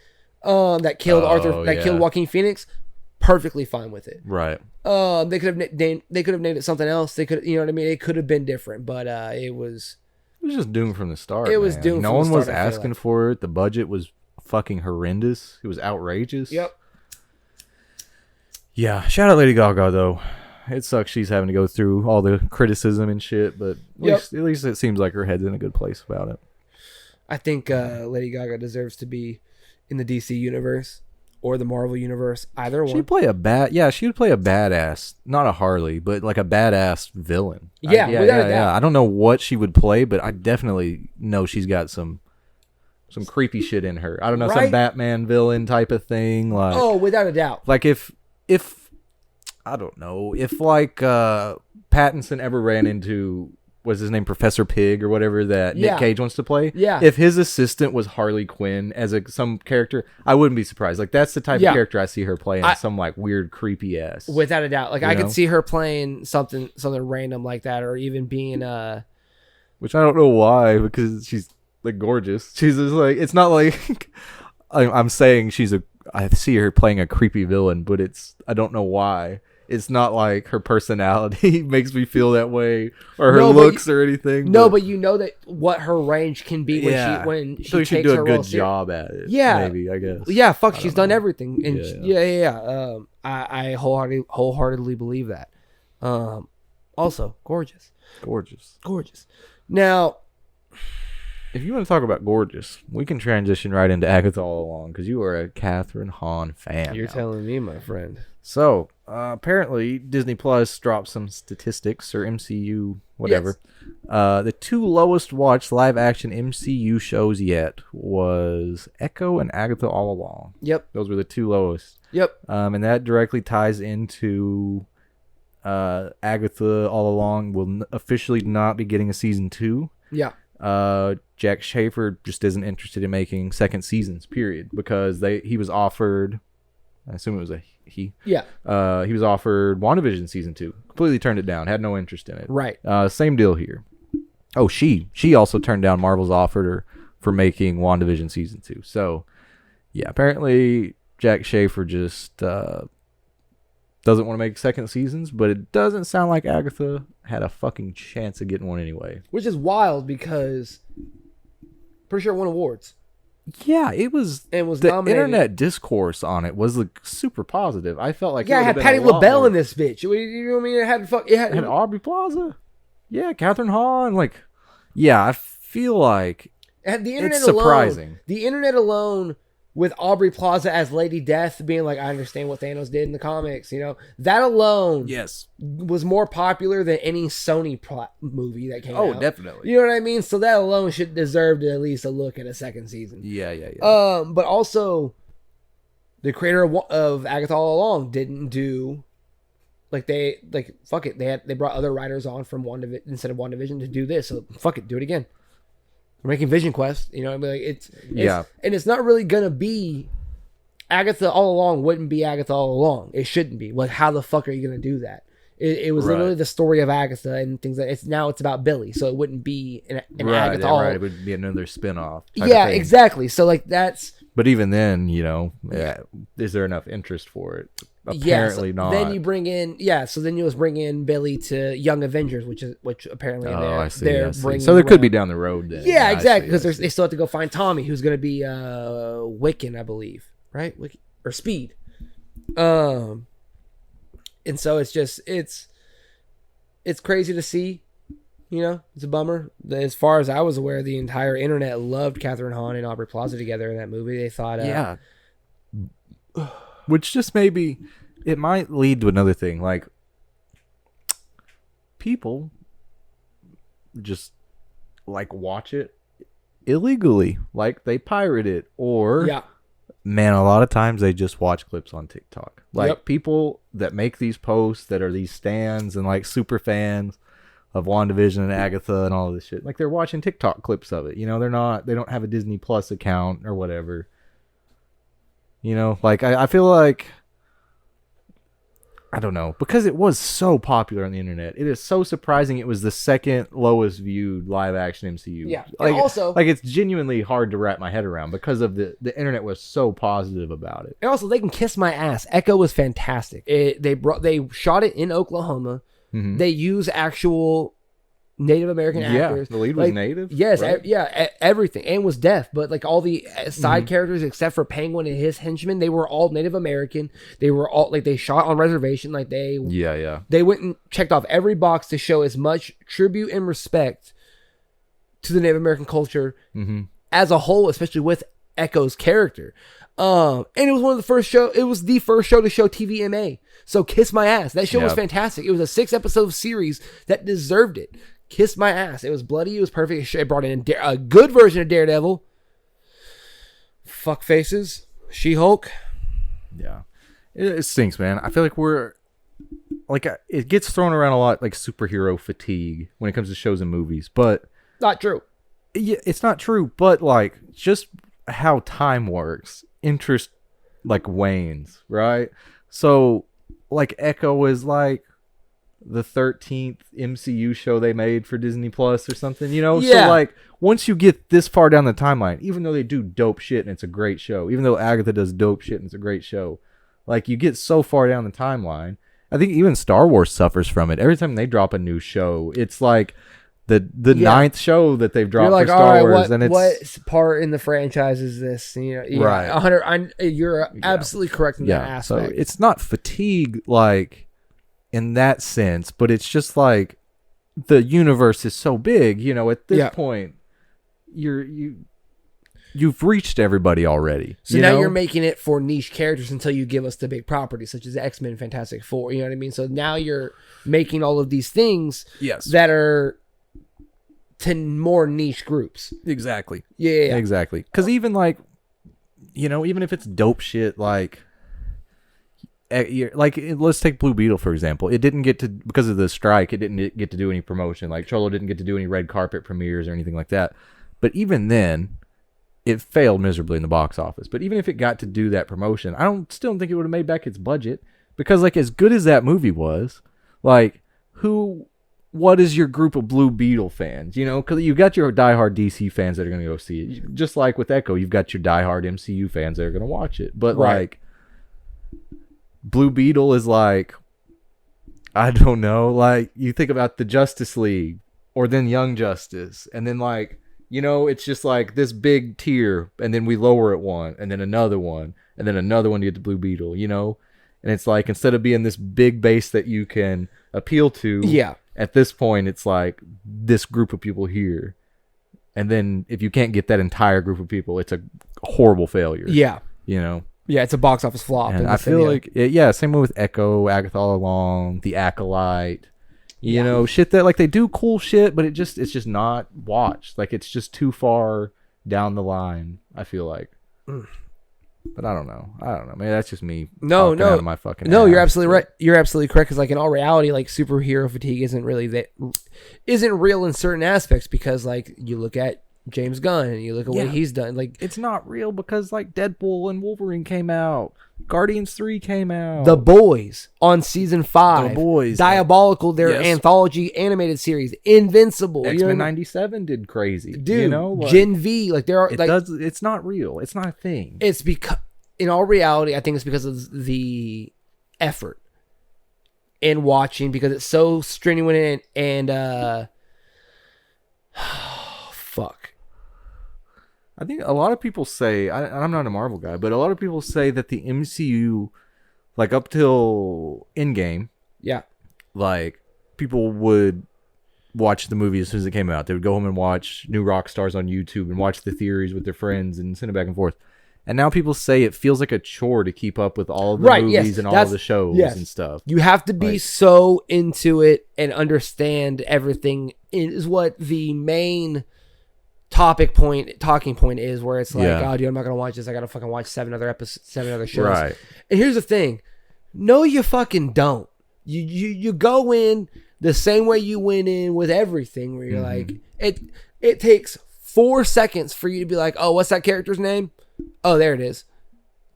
that killed killed Joaquin Phoenix, perfectly fine with it. Right. They could have named it something else. They could, you know what I mean? It could have been different, but it was just doomed from the start. It was doomed. No one was asking for it. The budget was fucking horrendous. It was outrageous. Yep. Yeah, shout out Lady Gaga though. It sucks she's having to go through all the criticism and shit, but at least it seems like her head's in a good place about it. I think Lady Gaga deserves to be in the DC universe or the Marvel universe, either one. She would play a badass, not a Harley, but like a badass villain. Yeah, without a doubt. I don't know what she would play, but I definitely know she's got some creepy shit in her. I don't know, some Batman villain type of thing. Like, oh, without a doubt. Like if I don't know, if like Pattinson ever ran into, what's his name, Professor Pig or whatever that Nick Cage wants to play. Yeah. If his assistant was Harley Quinn as some character, I wouldn't be surprised. Like that's the type of character I see her playing, some like weird creepy ass. Without a doubt. Like I could see her playing something random like that, or even being which I don't know why, because she's like gorgeous. She's just like, it's not like I'm saying I see her playing a creepy villain, but I don't know why. It's not like her personality makes me feel that way, or her looks or anything. No, but you know that what her range can be when she so she takes do a her good job at it. Yeah, maybe, I guess. Yeah, she's done everything, and I wholeheartedly believe that. Also, gorgeous. Now, if you want to talk about gorgeous, we can transition right into Agatha All Along, because you are a Catherine Hahn fan. You're telling me, my friend. So, apparently, Disney Plus dropped some statistics, or MCU, whatever. Yes. The 2 lowest watched live-action MCU shows yet was Echo and Agatha All Along. Yep. Those were the 2 lowest. Yep. And that directly ties into Agatha All Along will officially not be getting a season 2. Yeah. Jack Schaefer just isn't interested in making second seasons, period, because he was offered, I assume it was a he. Yeah. He was offered WandaVision season 2. Completely turned it down. Had no interest in it. Right. Same deal here. Oh, she also turned down Marvel's offer for making WandaVision season 2. So, yeah, apparently Jack Schaefer just doesn't want to make second seasons, but it doesn't sound like Agatha had a fucking chance of getting one anyway. Which is wild, because pretty sure it won awards. Yeah, it was the nominated. Internet discourse on it was like super positive. I felt like it had Patti LaBelle in this bitch. You know what I mean? It had Aubrey Plaza. Yeah, Catherine Hahn. Like, yeah, I feel like it's surprising. The internet alone, with Aubrey Plaza as Lady Death being like, I understand what Thanos did in the comics, that alone was more popular than any Sony movie that came out. Oh, definitely. You know what I mean? So that alone should deserve to at least a look at a second season. Yeah. But also, the creator of Agatha All Along didn't do, fuck it. They brought other writers on from WandaVision instead of WandaVision to do this. So fuck it, do it again. We're making Vision Quest, I mean, like it's and it's not really gonna be Agatha All Along. Wouldn't be Agatha All Along. It shouldn't be. Like, how the fuck are you gonna do that? It was literally the story of Agatha and things like it's about Billy, so it wouldn't be an Agatha All. Right, it would be another spinoff. Yeah, exactly. So like that's. But even then, is there enough interest for it? apparently not. Then you bring in so then you just bring in Billy to Young Avengers, which apparently they're bringing. So there could be down the road then. Yeah, exactly, because they still have to go find Tommy, who's going to be Wiccan, I believe, right? Or Speed. And so it's crazy to see. You know, it's a bummer. As far as I was aware, the entire internet loved Catherine Hahn and Aubrey Plaza together in that movie. They thought, which just maybe it might lead to another thing. Like, people just like watch it illegally, like they pirate it, or man, a lot of times they just watch clips on TikTok. Like people that make these posts that are these stans and like super fans of WandaVision and Agatha and all this shit. Like they're watching TikTok clips of it. You know, they don't have a Disney Plus account or whatever. You know, like I feel like, I don't know, because it was so popular on the internet. It is so surprising it was the second lowest viewed live action MCU. Yeah. Like, and also, like it's genuinely hard to wrap my head around because of the internet was so positive about it. And also, they can kiss my ass. Echo was fantastic. They shot it in Oklahoma. Mm-hmm. They use actual Native American actors. The lead was Native. Yes, right? Everything, and was deaf. But like all the side characters, except for Penguin and his henchmen, they were all Native American. They were all like they shot on reservation. Like they went and checked off every box to show as much tribute and respect to the Native American culture as a whole, especially with Echo's character. And it was one of the first show. It was the first show to show TVMA. So kiss my ass. That show was fantastic. It was a 6-episode series that deserved it. Kiss my ass. It was bloody. It was perfect. It brought in a good version of Daredevil. Fuck faces. She-Hulk. Yeah. It stinks, man. I feel like we're like, it gets thrown around a lot, like superhero fatigue when it comes to shows and movies, but not true. Yeah, it's not true, but like just how time works, interest like wanes, right? So like Echo is like the 13th MCU show they made for Disney Plus or something, you know? Yeah. So like once you get this far down the timeline, even though they do dope shit and it's a great show, even though Agatha does dope shit and it's a great show, like you get so far down the timeline, I think even Star Wars suffers from it. Every time they drop a new show, it's like the ninth show that they've dropped for Star Wars, and it's what part in the franchise is this? You know, right? 100. You're absolutely correct in that aspect. So it's not fatigue like in that sense, but it's just like the universe is so big. You know, at this point, you've reached everybody already. So now you're making it for niche characters until you give us the big properties such as X-Men, Fantastic Four. You know what I mean? So now you're making all of these things that are to more niche groups. Exactly. Yeah. Exactly. Because even like, you know, even if it's dope shit, like let's take Blue Beetle for example. It didn't get to, because of the strike, it didn't get to do any promotion. Like Cholo didn't get to do any red carpet premieres or anything like that. But even then, it failed miserably in the box office. But even if it got to do that promotion, still don't think it would have made back its budget, because like as good as that movie was, like what is your group of Blue Beetle fans? You know, because you got your diehard DC fans that are going to go see it. Just like with Echo, you've got your diehard MCU fans that are going to watch it. But like, Blue Beetle is like, I don't know, like you think about the Justice League or then Young Justice, and then like, you know, it's just like this big tier, and then we lower it one, and then another one, and then another one to get to Blue Beetle, you know? And it's like, instead of being this big base that you can appeal to, at this point, it's like this group of people here. And then if you can't get that entire group of people, it's a horrible failure. Yeah. You know? Yeah, it's a box office flop. And I feel like, same way with Echo, Agatha All Along, The Acolyte. You know, shit that, like, they do cool shit, but it's just not watched. Like, it's just too far down the line, I feel like. But I don't know. Maybe that's just me. No. Out of my fucking no, ass, you're absolutely right. You're absolutely correct. Because, like, in all reality, like, superhero fatigue isn't real in certain aspects, because, like, you look at James Gunn and you look at what he's done. Like, it's not real because, like, Deadpool and Wolverine came out. Guardians 3 came out. The Boys on season 5. The Boys. Diabolical, their anthology animated series. Invincible. X-Men 97 did crazy. Dude, you know? Like, Gen V. Like, there are, it's not real. It's not a thing. It's because, in all reality, I think it's because of the effort in watching because it's so strenuous and fuck. I think a lot of people say, I'm not a Marvel guy, but a lot of people say that the MCU, like up till Endgame, yeah, like people would watch the movie as soon as it came out. They would go home and watch New Rock Stars on YouTube and watch the theories with their friends and send it back and forth. And now people say it feels like a chore to keep up with all of the movies and all of the shows and stuff. You have to be so into it and understand everything is what the main talking point is, where it's like, oh, dude, I'm not going to watch this. I got to fucking watch 7 other episodes, 7 other shows. Right. And here's the thing. No, you fucking don't. You go in the same way you went in with everything, where you're like, it takes 4 seconds for you to be like, oh, what's that character's name? Oh, there it is.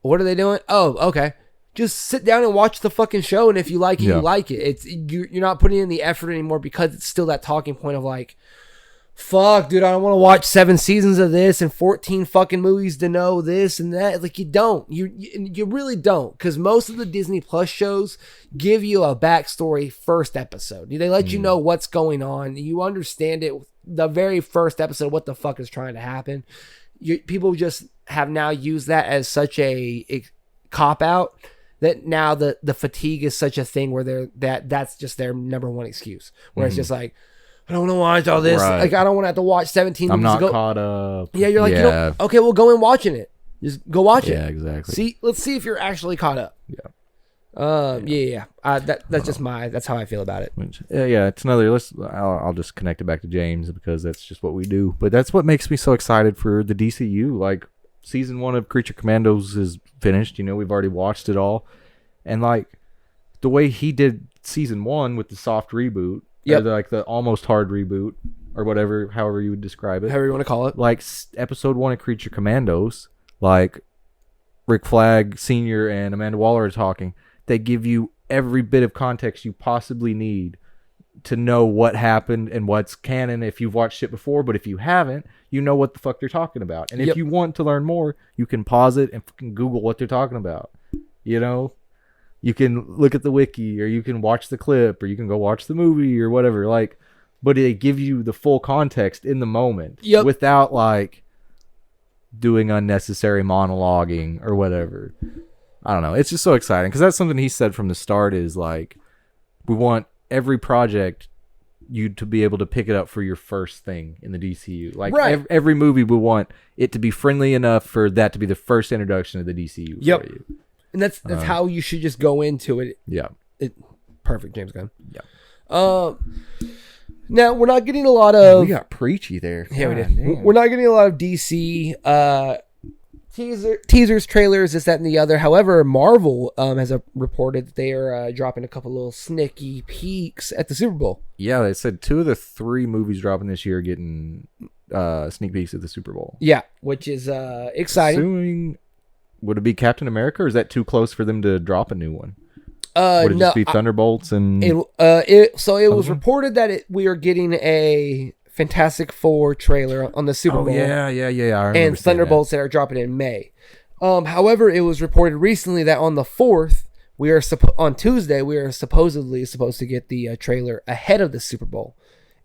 What are they doing? Oh, okay. Just sit down and watch the fucking show, and if you like it, you like it. You're not putting in the effort anymore because it's still that talking point of like, fuck, dude, I don't want to watch 7 seasons of this and 14 fucking movies to know this and that. Like, you don't. You really don't, because most of the Disney Plus shows give you a backstory first episode. They let you know what's going on. You understand it the very first episode, what the fuck is trying to happen. People just have now used that as such a cop-out that now the fatigue is such a thing where that's just their number one excuse. Where it's just like, I don't want to watch all this. Right. Like, I don't want to have to watch 17 I'm movies. Not caught up. Yeah, you're like, you know, okay, well, go in watching it. Just go watch it. Yeah, exactly. Let's see if you're actually caught up. Yeah. That's just that's how I feel about it. It's another. I'll just connect it back to James because that's just what we do. But that's what makes me so excited for the DCU. Like, season 1 of Creature Commandos is finished. You know, we've already watched it all, and like the way he did season 1 with the soft reboot, like the almost hard reboot or whatever, however you would describe it, however you want to call it. Like episode 1 of Creature Commandos, like Rick Flag Sr. and Amanda Waller are talking. They give you every bit of context you possibly need to know what happened and what's canon if you've watched it before. But if you haven't, you know what the fuck they're talking about. And if you want to learn more, you can pause it and fucking Google what they're talking about. You know? You can look at the wiki, or you can watch the clip, or you can go watch the movie or whatever. Like, but they give you the full context in the moment without like doing unnecessary monologuing or whatever. I don't know. It's just so exciting because that's something he said from the start is like, we want every project you to be able to pick it up for your first thing in the DCU. Like every movie, we want it to be friendly enough for that to be the first introduction of the DCU for you. And that's how you should just go into it. Yeah. Perfect, James Gunn. Yeah. Now, we're not getting a lot of... We got preachy there. Yeah, we did. Damn. We're not getting a lot of DC teasers, trailers, this, that, and the other. However, Marvel has reported that they are dropping a couple little sneaky peeks at the Super Bowl. Yeah, they said 2 of the 3 movies dropping this year are getting sneak peeks at the Super Bowl. Yeah, which is exciting. Assuming, would it be Captain America, or is that too close for them to drop a new one? Would it just be Thunderbolts and... it was reported that we are getting a Fantastic Four trailer on the Super Bowl. Yeah. And Thunderbolts that are dropping in May. However, it was reported recently that on the 4th, on Tuesday, we are supposedly supposed to get the trailer ahead of the Super Bowl,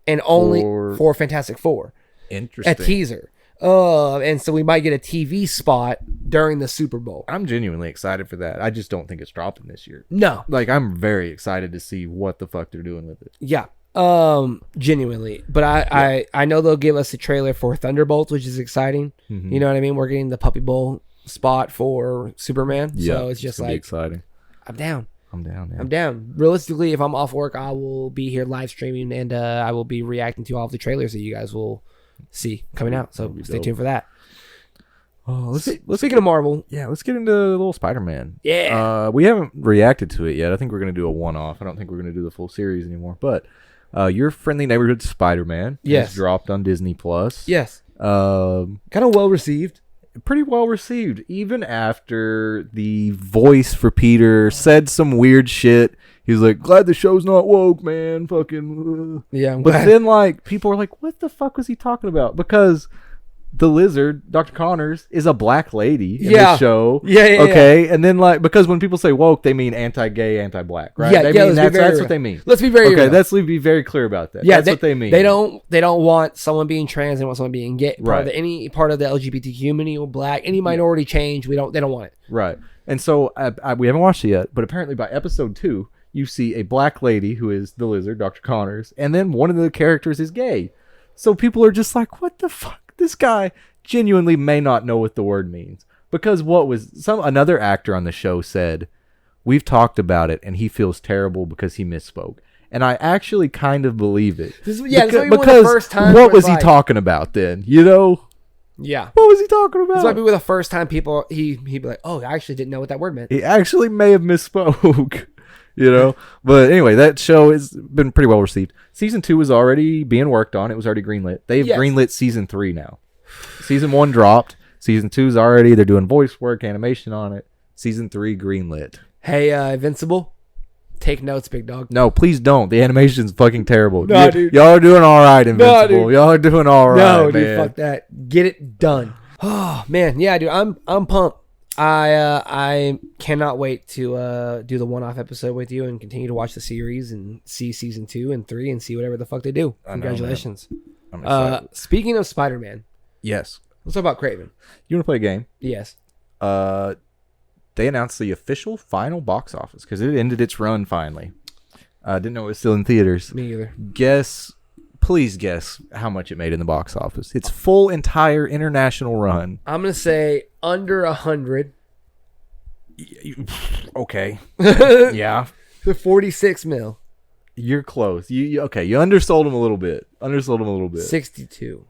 and only for Fantastic Four. Interesting. A teaser. And so we might get a TV spot during the Super Bowl. I'm genuinely excited for that. I just don't think it's dropping this year. No. Like, I'm very excited to see what the fuck they're doing with it. Yeah. Genuinely. But I know they'll give us a trailer for Thunderbolts, which is exciting. Mm-hmm. You know what I mean? We're getting the Puppy Bowl spot for Superman. Yeah, so it's just like exciting. I'm down. Man. I'm down. Realistically, if I'm off work, I will be here live streaming, and I will be reacting to all of the trailers that you guys will see coming out. So stay tuned for that. Speaking of Marvel, let's get into little Spider-Man. Yeah. We haven't reacted to it yet. I think we're gonna do a one-off. I don't think we're gonna do the full series anymore. But Your Friendly Neighborhood Spider-Man has dropped on Disney Plus. Yes. Kind of well received. Pretty well received, even after the voice for Peter said some weird shit. He's like, glad the show's not woke, man. Fucking. Yeah, but then, like, people are like, what the fuck was he talking about? Because the lizard, Dr. Connors, is a black lady in the show. Yeah. Okay. And then because when people say woke, they mean anti-gay, anti-black, right? Yeah, they mean that's what they mean. Let's be very okay. real. Let's be very clear about that. Yeah, that's what they mean. They don't want someone being trans. They want someone being gay. Right. Any part of the LGBT community or black, any minority change. They don't want it. Right. And so we haven't watched it yet, but apparently by episode 2, you see a black lady who is the lizard, Dr. Connors, and then one of the characters is gay. So people are just like, what the fuck? This guy genuinely may not know what the word means. Because another actor on the show said, we've talked about it and he feels terrible because he misspoke. And I actually kind of believe it. Because the first time what was he talking about then? Yeah. What was he talking about? This might be the first time people, he'd be like, oh, I actually didn't know what that word meant. He actually may have misspoke. But anyway, that show has been pretty well received. Season 2 is already being worked on. It was already greenlit. They've greenlit season 3 now. Season 1 dropped. Season 2 is already. They're doing voice work, animation on it. Season 3 greenlit. Hey, Invincible, take notes, big dog. No, please don't. The animation's fucking terrible. Dude. Y'all are doing all right, Invincible. Dude. Y'all are doing all right, No, dude, man. fuck that. Get it done. Oh man, yeah, dude, I'm pumped. I cannot wait to do the one-off episode with you and continue to watch the series and see season 2 and 3 and see whatever the fuck they do. Congratulations. I'm excited. Speaking of Spider-Man. Yes. Let's talk about Kraven. You want to play a game? Yes. They announced the official final box office because it ended its run finally. Didn't know it was still in theaters. Me either. Please guess how much it made in the box office. Its full entire international run. I'm gonna say under 100. Okay. Yeah. The 46 mil. You're close. You undersold them a little bit. 62.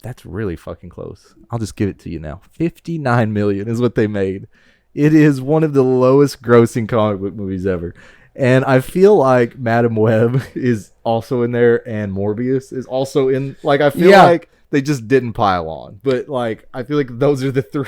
That's really fucking close. I'll just give it to you now. 59 million is what they made. It is one of the lowest grossing comic book movies ever. And I feel like Madam Web is also in there and Morbius is also in. Like, I feel like they just didn't pile on. But, like, I feel like those are the 3.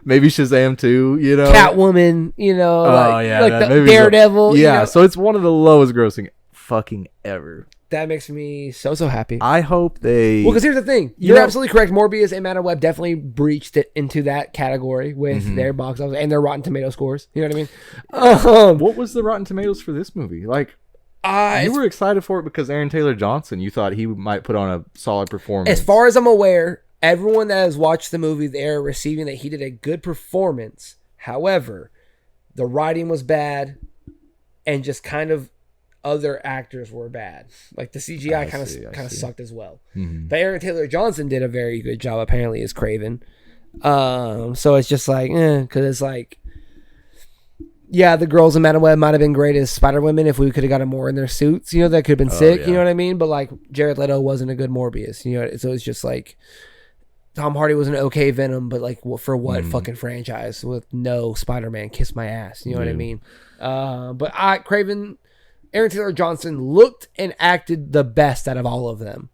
Maybe Shazam 2, Catwoman, the Daredevil. So it's one of the lowest grossing fucking ever. That makes me so happy. I hope they... Well, because here's the thing. You're absolutely correct. Morbius and Madam Web definitely breached it into that category with their box office and their Rotten Tomato scores. You know what I mean? What was the Rotten Tomatoes for this movie? Like, you were excited for it because Aaron Taylor Johnson, you thought he might put on a solid performance. As far as I'm aware, everyone that has watched the movie, they're receiving that he did a good performance. However, the writing was bad and just kind of other actors were bad. Like the CGI kind of sucked as well. Mm-hmm. But Aaron Taylor Johnson did a very good job apparently as Kraven. So it's just like, because it's like, yeah, the girls in Madam Web might have been great as Spider-Women if we could have gotten more in their suits. That could have been sick. Yeah. You know what I mean? But like Jared Leto wasn't a good Morbius. So it's just like Tom Hardy was an okay Venom, but like for what fucking franchise with no Spider-Man? Kiss my ass. You know what I mean? But Kraven. Aaron Taylor Johnson looked and acted the best out of all of them.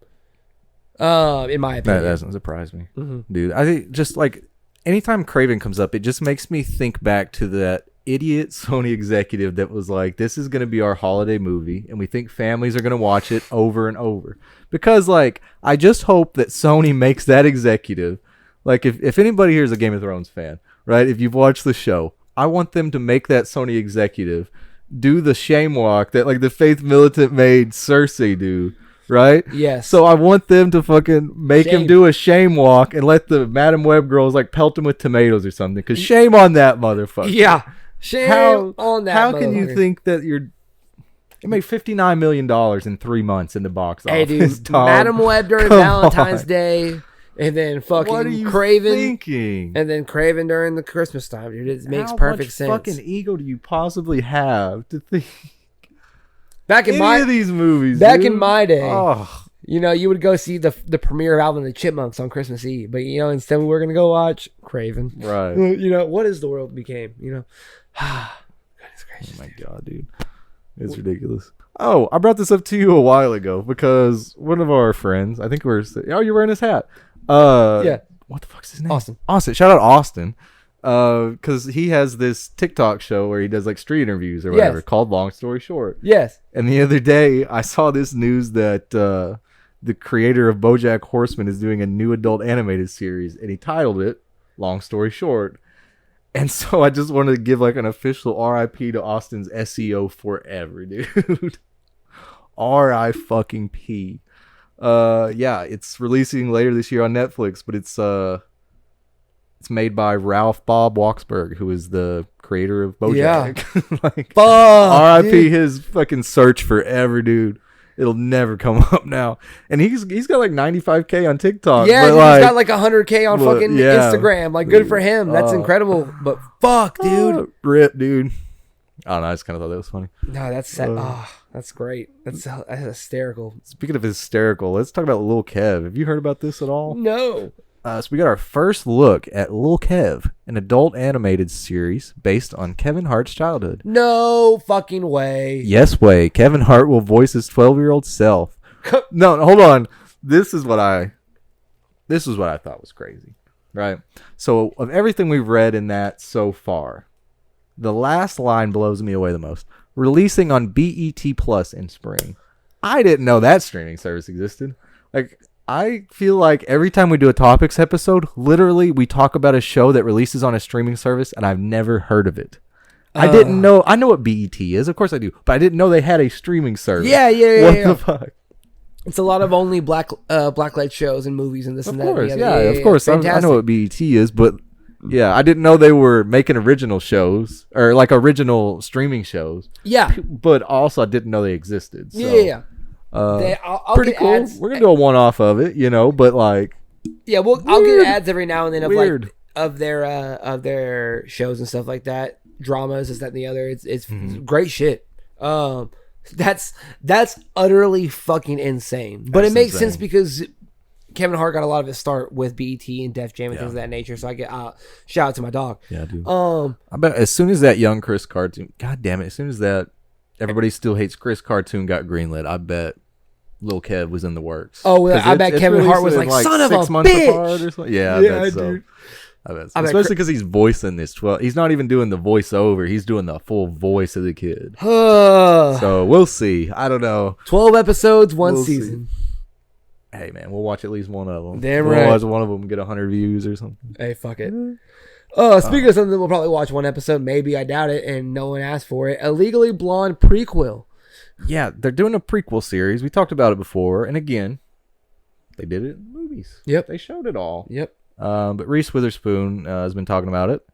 In my opinion. That doesn't surprise me. Dude, I think just like anytime Kraven comes up, it just makes me think back to that idiot Sony executive that was like, this is going to be our holiday movie and we think families are going to watch it over and over. Because like, I just hope that Sony makes that executive, like if anybody here is a Game of Thrones fan, right? If you've watched the show, I want them to make that Sony executive do the shame walk that like the Faith Militant made Cersei do, right? Yes. So I want them to fucking make him do a shame walk and let the Madam Web girls like pelt him with tomatoes or something. Because shame on that motherfucker. Yeah. Shame on that. How can you think that it made $59 million in 3 months in the box office? Hey, dude, Madam Web during Valentine's Day. And then fucking Kraven, and then Kraven during the Christmas time, dude. It makes perfect sense. How much fucking ego do you possibly have to think? Back in these movies, in my day, you would go see the premiere of Alvin and the Chipmunks on Christmas Eve, but instead we're gonna go watch Kraven. Right. What is the world became? Goodness gracious. Oh my god, dude, it's ridiculous. Oh, I brought this up to you a while ago because one of our friends, I think you're wearing his hat. Yeah. What the fuck's his name? Austin. Shout out Austin. Because he has this TikTok show where he does like street interviews or whatever called Long Story Short. Yes. And the other day I saw this news that the creator of BoJack Horseman, is doing a new adult animated series, and he titled it Long Story Short. And so I just wanted to give like an official RIP to Austin's SEO forever, dude. R-I-fucking-P. Yeah, it's releasing later this year on Netflix, but it's made by Ralph Bob Waksberg, who is the creator of BoJack. Yeah. Like, fuck, RIP his fucking search forever, dude. It'll never come up now. And he's got like 95K on TikTok. Yeah, dude, he's got like 100K on fucking Instagram. Like, good for him. That's incredible. But fuck, dude. Rip, dude. I don't know. I just kind of thought that was funny. No, that's sad. That's great. That's hysterical. Speaking of hysterical, let's talk about Lil Kev. Have you heard about this at all? No. So we got our first look at Lil Kev, an adult animated series based on Kevin Hart's childhood. No fucking way. Yes way. Kevin Hart will voice his 12-year-old self. No, hold on. This is what I thought was crazy, right? So of everything we've read in that so far, the last line blows me away the most. Releasing on BET Plus in spring. I didn't know that streaming service existed. Like, I feel like every time we do a topics episode, literally we talk about a show that releases on a streaming service, and I've never heard of it. I didn't know. I know what BET is, of course I do, but I didn't know they had a streaming service. Yeah. What the fuck? It's a lot of only blacklight shows and movies and this and that. Of course. I know what BET is, but yeah, I didn't know they were making original shows or like original streaming shows. Yeah, but also I didn't know they existed. So. Yeah. I'll pretty cool. Ads. We're gonna do a one-off of it, but like, yeah, I'll get ads every now and then of like of their shows and stuff like that, dramas, this, that, and the other. It's great shit. That's utterly fucking insane, but it makes sense because Kevin Hart got a lot of his start with BET and Def Jam and things of that nature. So I get shout out to my dog. Yeah, dude. I bet as soon as that young Chris cartoon, god damn it, as soon as that Everybody Still Hates Chris cartoon got greenlit, I bet Lil Kev was in the works. Oh, I bet Kevin Hart was like, son of a bitch. Or something. Yeah, I bet so. Dude. I bet so. Especially because he's voicing this 12. He's not even doing the voiceover. He's doing the full voice of the kid. So we'll see. I don't know. 12 episodes, one season. See. Hey, man, we'll watch at least one of them. Damn right. We'll watch one of them get 100 views or something. Hey, fuck it. Speaking of something, we'll probably watch one episode. Maybe, I doubt it, and no one asked for it. A Legally Blonde prequel. Yeah, they're doing a prequel series. We talked about it before, and again, they did it in movies. Yep. They showed it all. Yep. But Reese Witherspoon has been talking about it.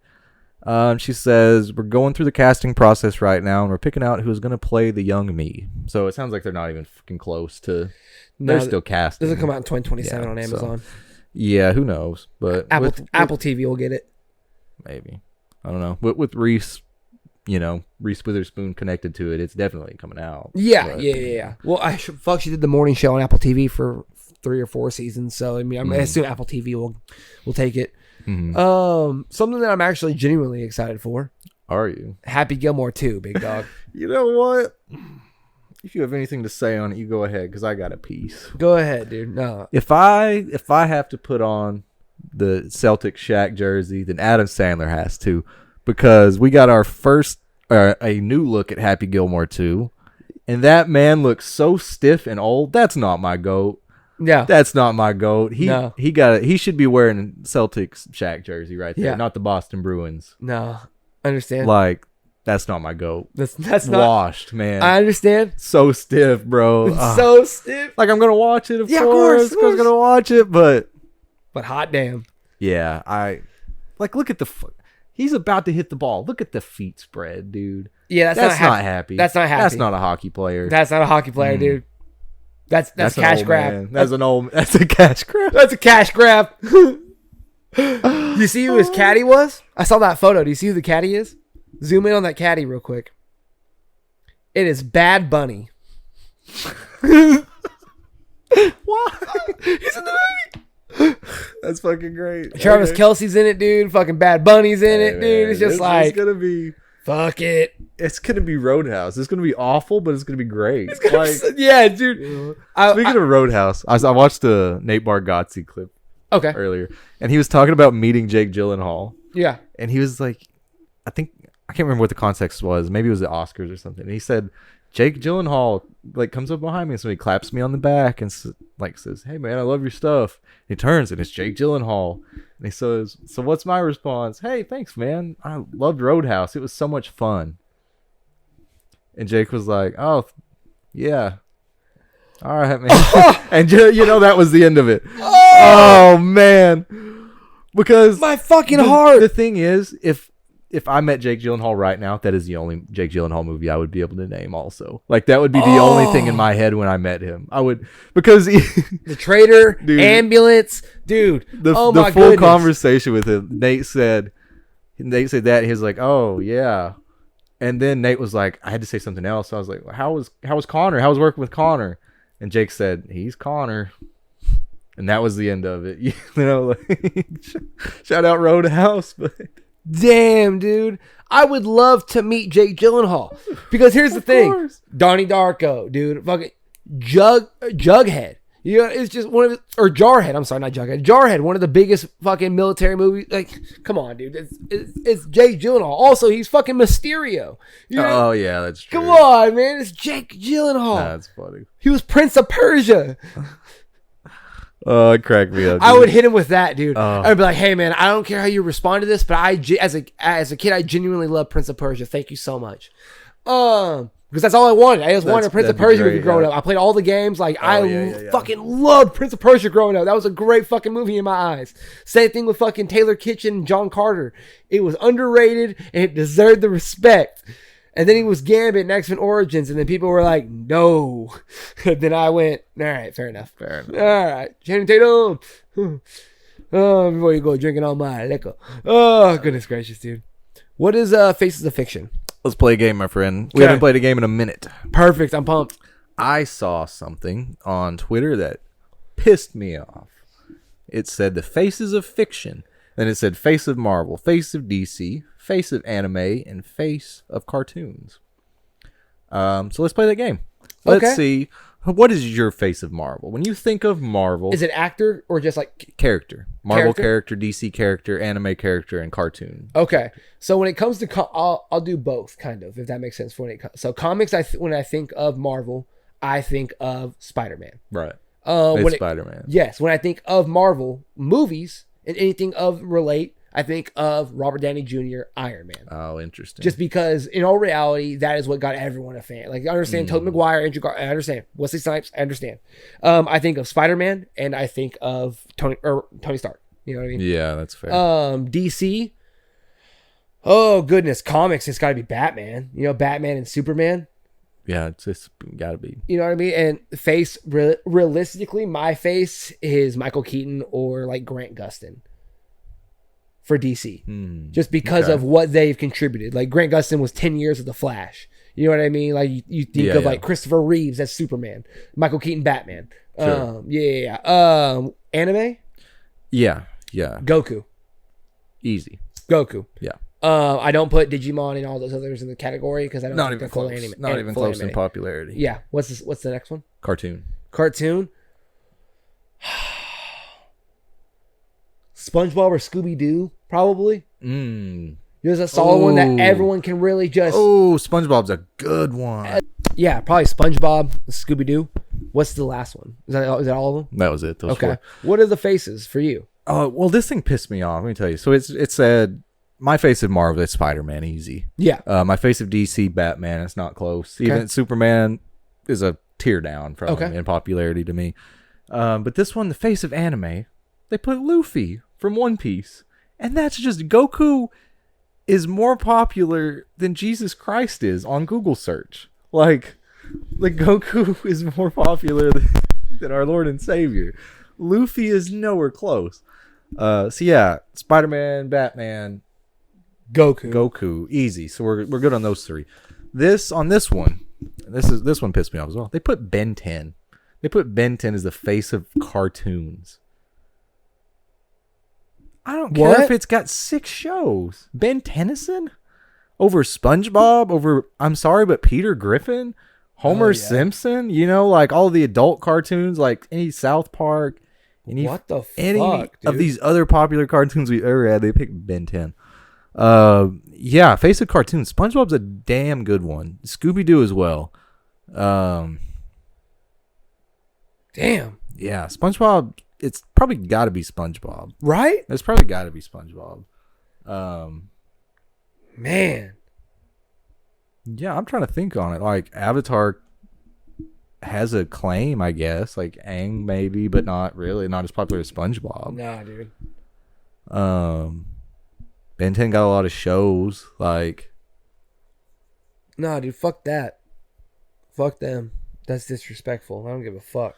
She says, we're going through the casting process right now, and we're picking out who's going to play the young me. So it sounds like they're not even fucking close to... They're still casting. Does it come out in 2027 on Amazon? So, yeah, who knows? But Apple TV will get it. Maybe. I don't know. With Reese, Reese Witherspoon connected to it, it's definitely coming out. Yeah. Well, she did the morning show on Apple TV for 3 or 4 seasons. So, I mean, I assume Apple TV will take it. Mm-hmm. Something that I'm actually genuinely excited for. Are you? Happy Gilmore 2, big dog. You know what? If you have anything to say on it, you go ahead, because I got a piece. Go ahead, dude. No. If I have to put on the Celtic Shaq jersey, then Adam Sandler has to, because we got our first a new look at Happy Gilmore 2, and that man looks so stiff and old. That's not my goat. Yeah, that's not my goat. He should be wearing a Celtics Shaq jersey right there, not the Boston Bruins. No, understand. Like, that's not my goat. That's not washed, man. I understand. So stiff, bro. So stiff. Like, I'm gonna watch it. Of course. I'm gonna watch it, but hot damn. Yeah, look at the foot. He's about to hit the ball. Look at the feet spread, dude. Yeah, that's not happy. That's not happy. That's not a hockey player. That's not a hockey player, dude. That's cash grab. That's a cash grab. That's a cash grab. You see who his caddy was? I saw that photo. Do you see who the caddy is? Zoom in on that caddy real quick. It is Bad Bunny. Why? He's in the movie. That's fucking great. Travis Kelce's in it, dude. Fucking Bad Bunny's in it, dude. It's just it's gonna be fuck it. It's gonna be Roadhouse. It's gonna be awful, but it's gonna be great. Yeah, dude. Speaking of Roadhouse, I watched a Nate Bargatze clip earlier, and he was talking about meeting Jake Gyllenhaal. Yeah, and he was like, I can't remember what the context was. Maybe it was the Oscars or something. And he said Jake Gyllenhaal like comes up behind me and somebody claps me on the back and like says, "Hey man, I love your stuff." He turns and it's Jake Gyllenhaal and he says, "So what's my response?" "Hey, thanks man, I loved Roadhouse, it was so much fun." And Jake was like, "Oh yeah, all right man." And that was the end of it. Oh man, because my fucking heart. The thing is, if I met Jake Gyllenhaal right now, that is the only Jake Gyllenhaal movie I would be able to name also. Like, that would be the only thing in my head when I met him. I would, because... The Traitor, dude, Ambulance, dude. The full conversation with him, Nate said that, he was like, "Oh, yeah." And then Nate was like, I had to say something else. I was like, how was Connor? How was working with Connor? And Jake said, "He's Connor." And that was the end of it. Like, shout out Roadhouse, but... Damn, dude. I would love to meet Jake Gyllenhaal. Because here's the thing. Donnie Darko, dude. Fucking Jughead. It's just one of the... Or Jarhead. I'm sorry, not Jughead. Jarhead, one of the biggest fucking military movies. Like, come on, dude. It's Jake Gyllenhaal. Also, he's fucking Mysterio. Oh, yeah, that's true. Come on, man. It's Jake Gyllenhaal. That's funny. He was Prince of Persia. Oh, it cracked me up, dude. I would hit him with that, dude. I'd be like, "Hey, man, I don't care how you respond to this, but as a kid, I genuinely love Prince of Persia. Thank you so much." Because that's all I wanted. I just wanted a Prince of Persia movie growing up. I played all the games. Like, fucking loved Prince of Persia growing up. That was a great fucking movie in my eyes. Same thing with fucking Taylor Kitchen and John Carter. It was underrated, and it deserved the respect. And then he was Gambit in X-Men Origins, and then people were like, "No." And then I went, "All right, fair enough. All right, Channing Tatum." Oh, before you go drinking all my liquor. Oh, goodness gracious, dude. What is Faces of Fiction? Let's play a game, my friend. We haven't played a game in a minute. Perfect. I'm pumped. I saw something on Twitter that pissed me off. It said the Faces of Fiction. Then it said Face of Marvel, Face of DC, Face of Anime, and Face of Cartoons. So let's play that game. Let's see. What is your Face of Marvel? When you think of Marvel... Is it actor or just like... Character. Marvel character, DC character, anime character, and cartoon. Okay. So when it comes to... I'll do both, kind of, if that makes sense. So comics, when I think of Marvel, I think of Spider-Man. Right. Spider-Man. Yes. When I think of Marvel movies... And anything relate, I think of Robert Downey Jr., Iron Man. Oh, interesting. Just because, in all reality, that is what got everyone a fan. Like, I understand Tobey Maguire, Andrew Garfield, I understand. Wesley Snipes, I understand. I think of Spider-Man, and I think of Tony Stark. You know what I mean? Yeah, that's fair. DC. Oh, goodness. Comics, it's got to be Batman. Batman and Superman. Yeah, it's got to be. You know what I mean? And face, realistically, my face is Michael Keaton or like Grant Gustin for DC. Just because of what they've contributed. Like Grant Gustin was 10 years of The Flash. You know what I mean? Like you think of like Christopher Reeves as Superman, Michael Keaton Batman. Sure. Anime? Yeah. Goku. Easy. Goku. Yeah. I don't put Digimon and all those others in the category because I don't think they're full anime. Not even close in popularity. Yeah. What's the next one? Cartoon. SpongeBob or Scooby-Doo, probably. There's a solid one that everyone can really just... Oh, SpongeBob's a good one. Yeah, probably SpongeBob, Scooby-Doo. What's the last one? Is that all of them? That was it. Those four. What are the faces for you? Well, this thing pissed me off. Let me tell you. So it said... My face of Marvel is Spider-Man, easy. Yeah. My face of DC, Batman, it's not close. Even Superman is a tear down from in popularity to me. But this one, the face of anime, they put Luffy from One Piece. And that's just Goku is more popular than Jesus Christ is on Google search. Like Goku is more popular than our Lord and Savior. Luffy is nowhere close. So yeah, Spider-Man, Batman, Goku, easy. So we're good on those three. This one pissed me off as well. They put Ben 10. They put Ben 10 as the face of cartoons. I don't care if it's got 6 shows. Ben Tennyson over SpongeBob, over I'm sorry, but Peter Griffin, Homer Simpson. Like all the adult cartoons, like any South Park. Any of these other popular cartoons we ever had, they picked Ben 10. Face of cartoons. SpongeBob's a damn good one. Scooby-Doo as well. Damn. Yeah, SpongeBob. It's probably got to be SpongeBob, right? It's probably got to be SpongeBob. Man. Yeah, I'm trying to think on it. Like Avatar has a claim, I guess. Like Aang maybe, but not really. Not as popular as SpongeBob. Nah, dude. Ben 10 got a lot of shows. Like, nah, dude. Fuck that. Fuck them. That's disrespectful. I don't give a fuck.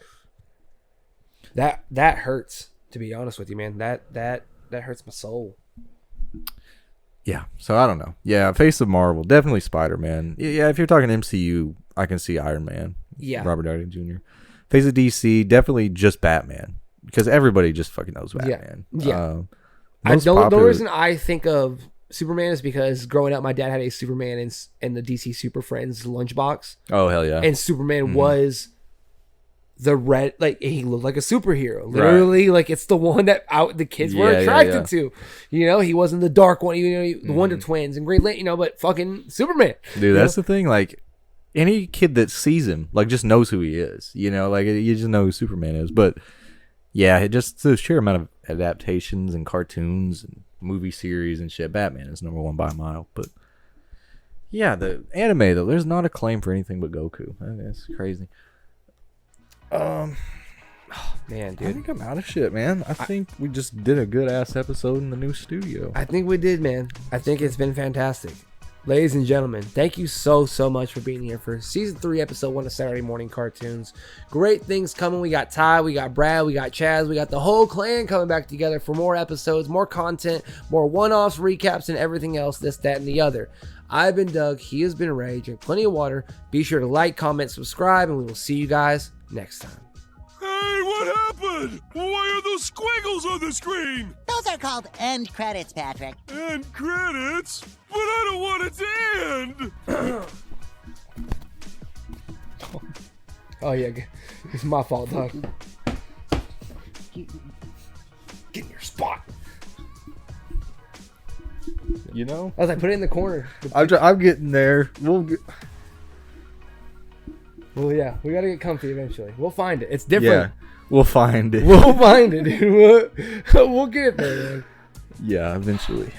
That hurts. To be honest with you, man. That hurts my soul. Yeah. So I don't know. Yeah, Face of Marvel, definitely Spider-Man. Yeah, if you're talking MCU, I can see Iron Man. Yeah. Robert Downey Jr. Face of DC, definitely just Batman, because everybody just fucking knows Batman. Yeah. The reason I think of Superman is because growing up, my dad had a Superman in the DC Super Friends lunchbox. Oh hell yeah! And Superman was the red, like he looked like a superhero. Literally, like it's the one that the kids were attracted to. You know, he wasn't the dark one. You know, the Wonder Twins and greenlit. You know, but fucking Superman. Dude, that's the thing. Like any kid that sees him, like just knows who he is. You know, like you just know who Superman is. But yeah, it just the sheer amount of adaptations and cartoons and movie series and shit. Batman is number one by a mile. But yeah, the anime though, there's not a claim for anything but Goku. I mean, that's crazy. Man, dude. I think I'm out of shit, man. I think we just did a good ass episode in the new studio. I think we did, man. I think it's been fantastic. Ladies and gentlemen, thank you so much for being here for season 3, episode 1 of Saturday Morning Cartoons. Great things coming. We got Ty, we got Brad, we got Chaz, we got the whole clan coming back together for more episodes, more content, more one-offs, recaps, and everything else, this, that, and the other. I've been Doug. He has been Ray. Drink plenty of water. Be sure to like, comment, subscribe, and we will see you guys next time. Hey, what happened? Why are those squiggles on the screen? Those are called end credits, Patrick. End credits? But I don't want it to end. Oh, yeah. It's my fault, Doug. Get in your spot. You know? I was like, put it in the corner. I'm getting there. Well, yeah, we gotta get comfy eventually. We'll find it. It's different. Yeah, we'll find it. We'll find it, dude. We'll get there, man. Yeah, eventually.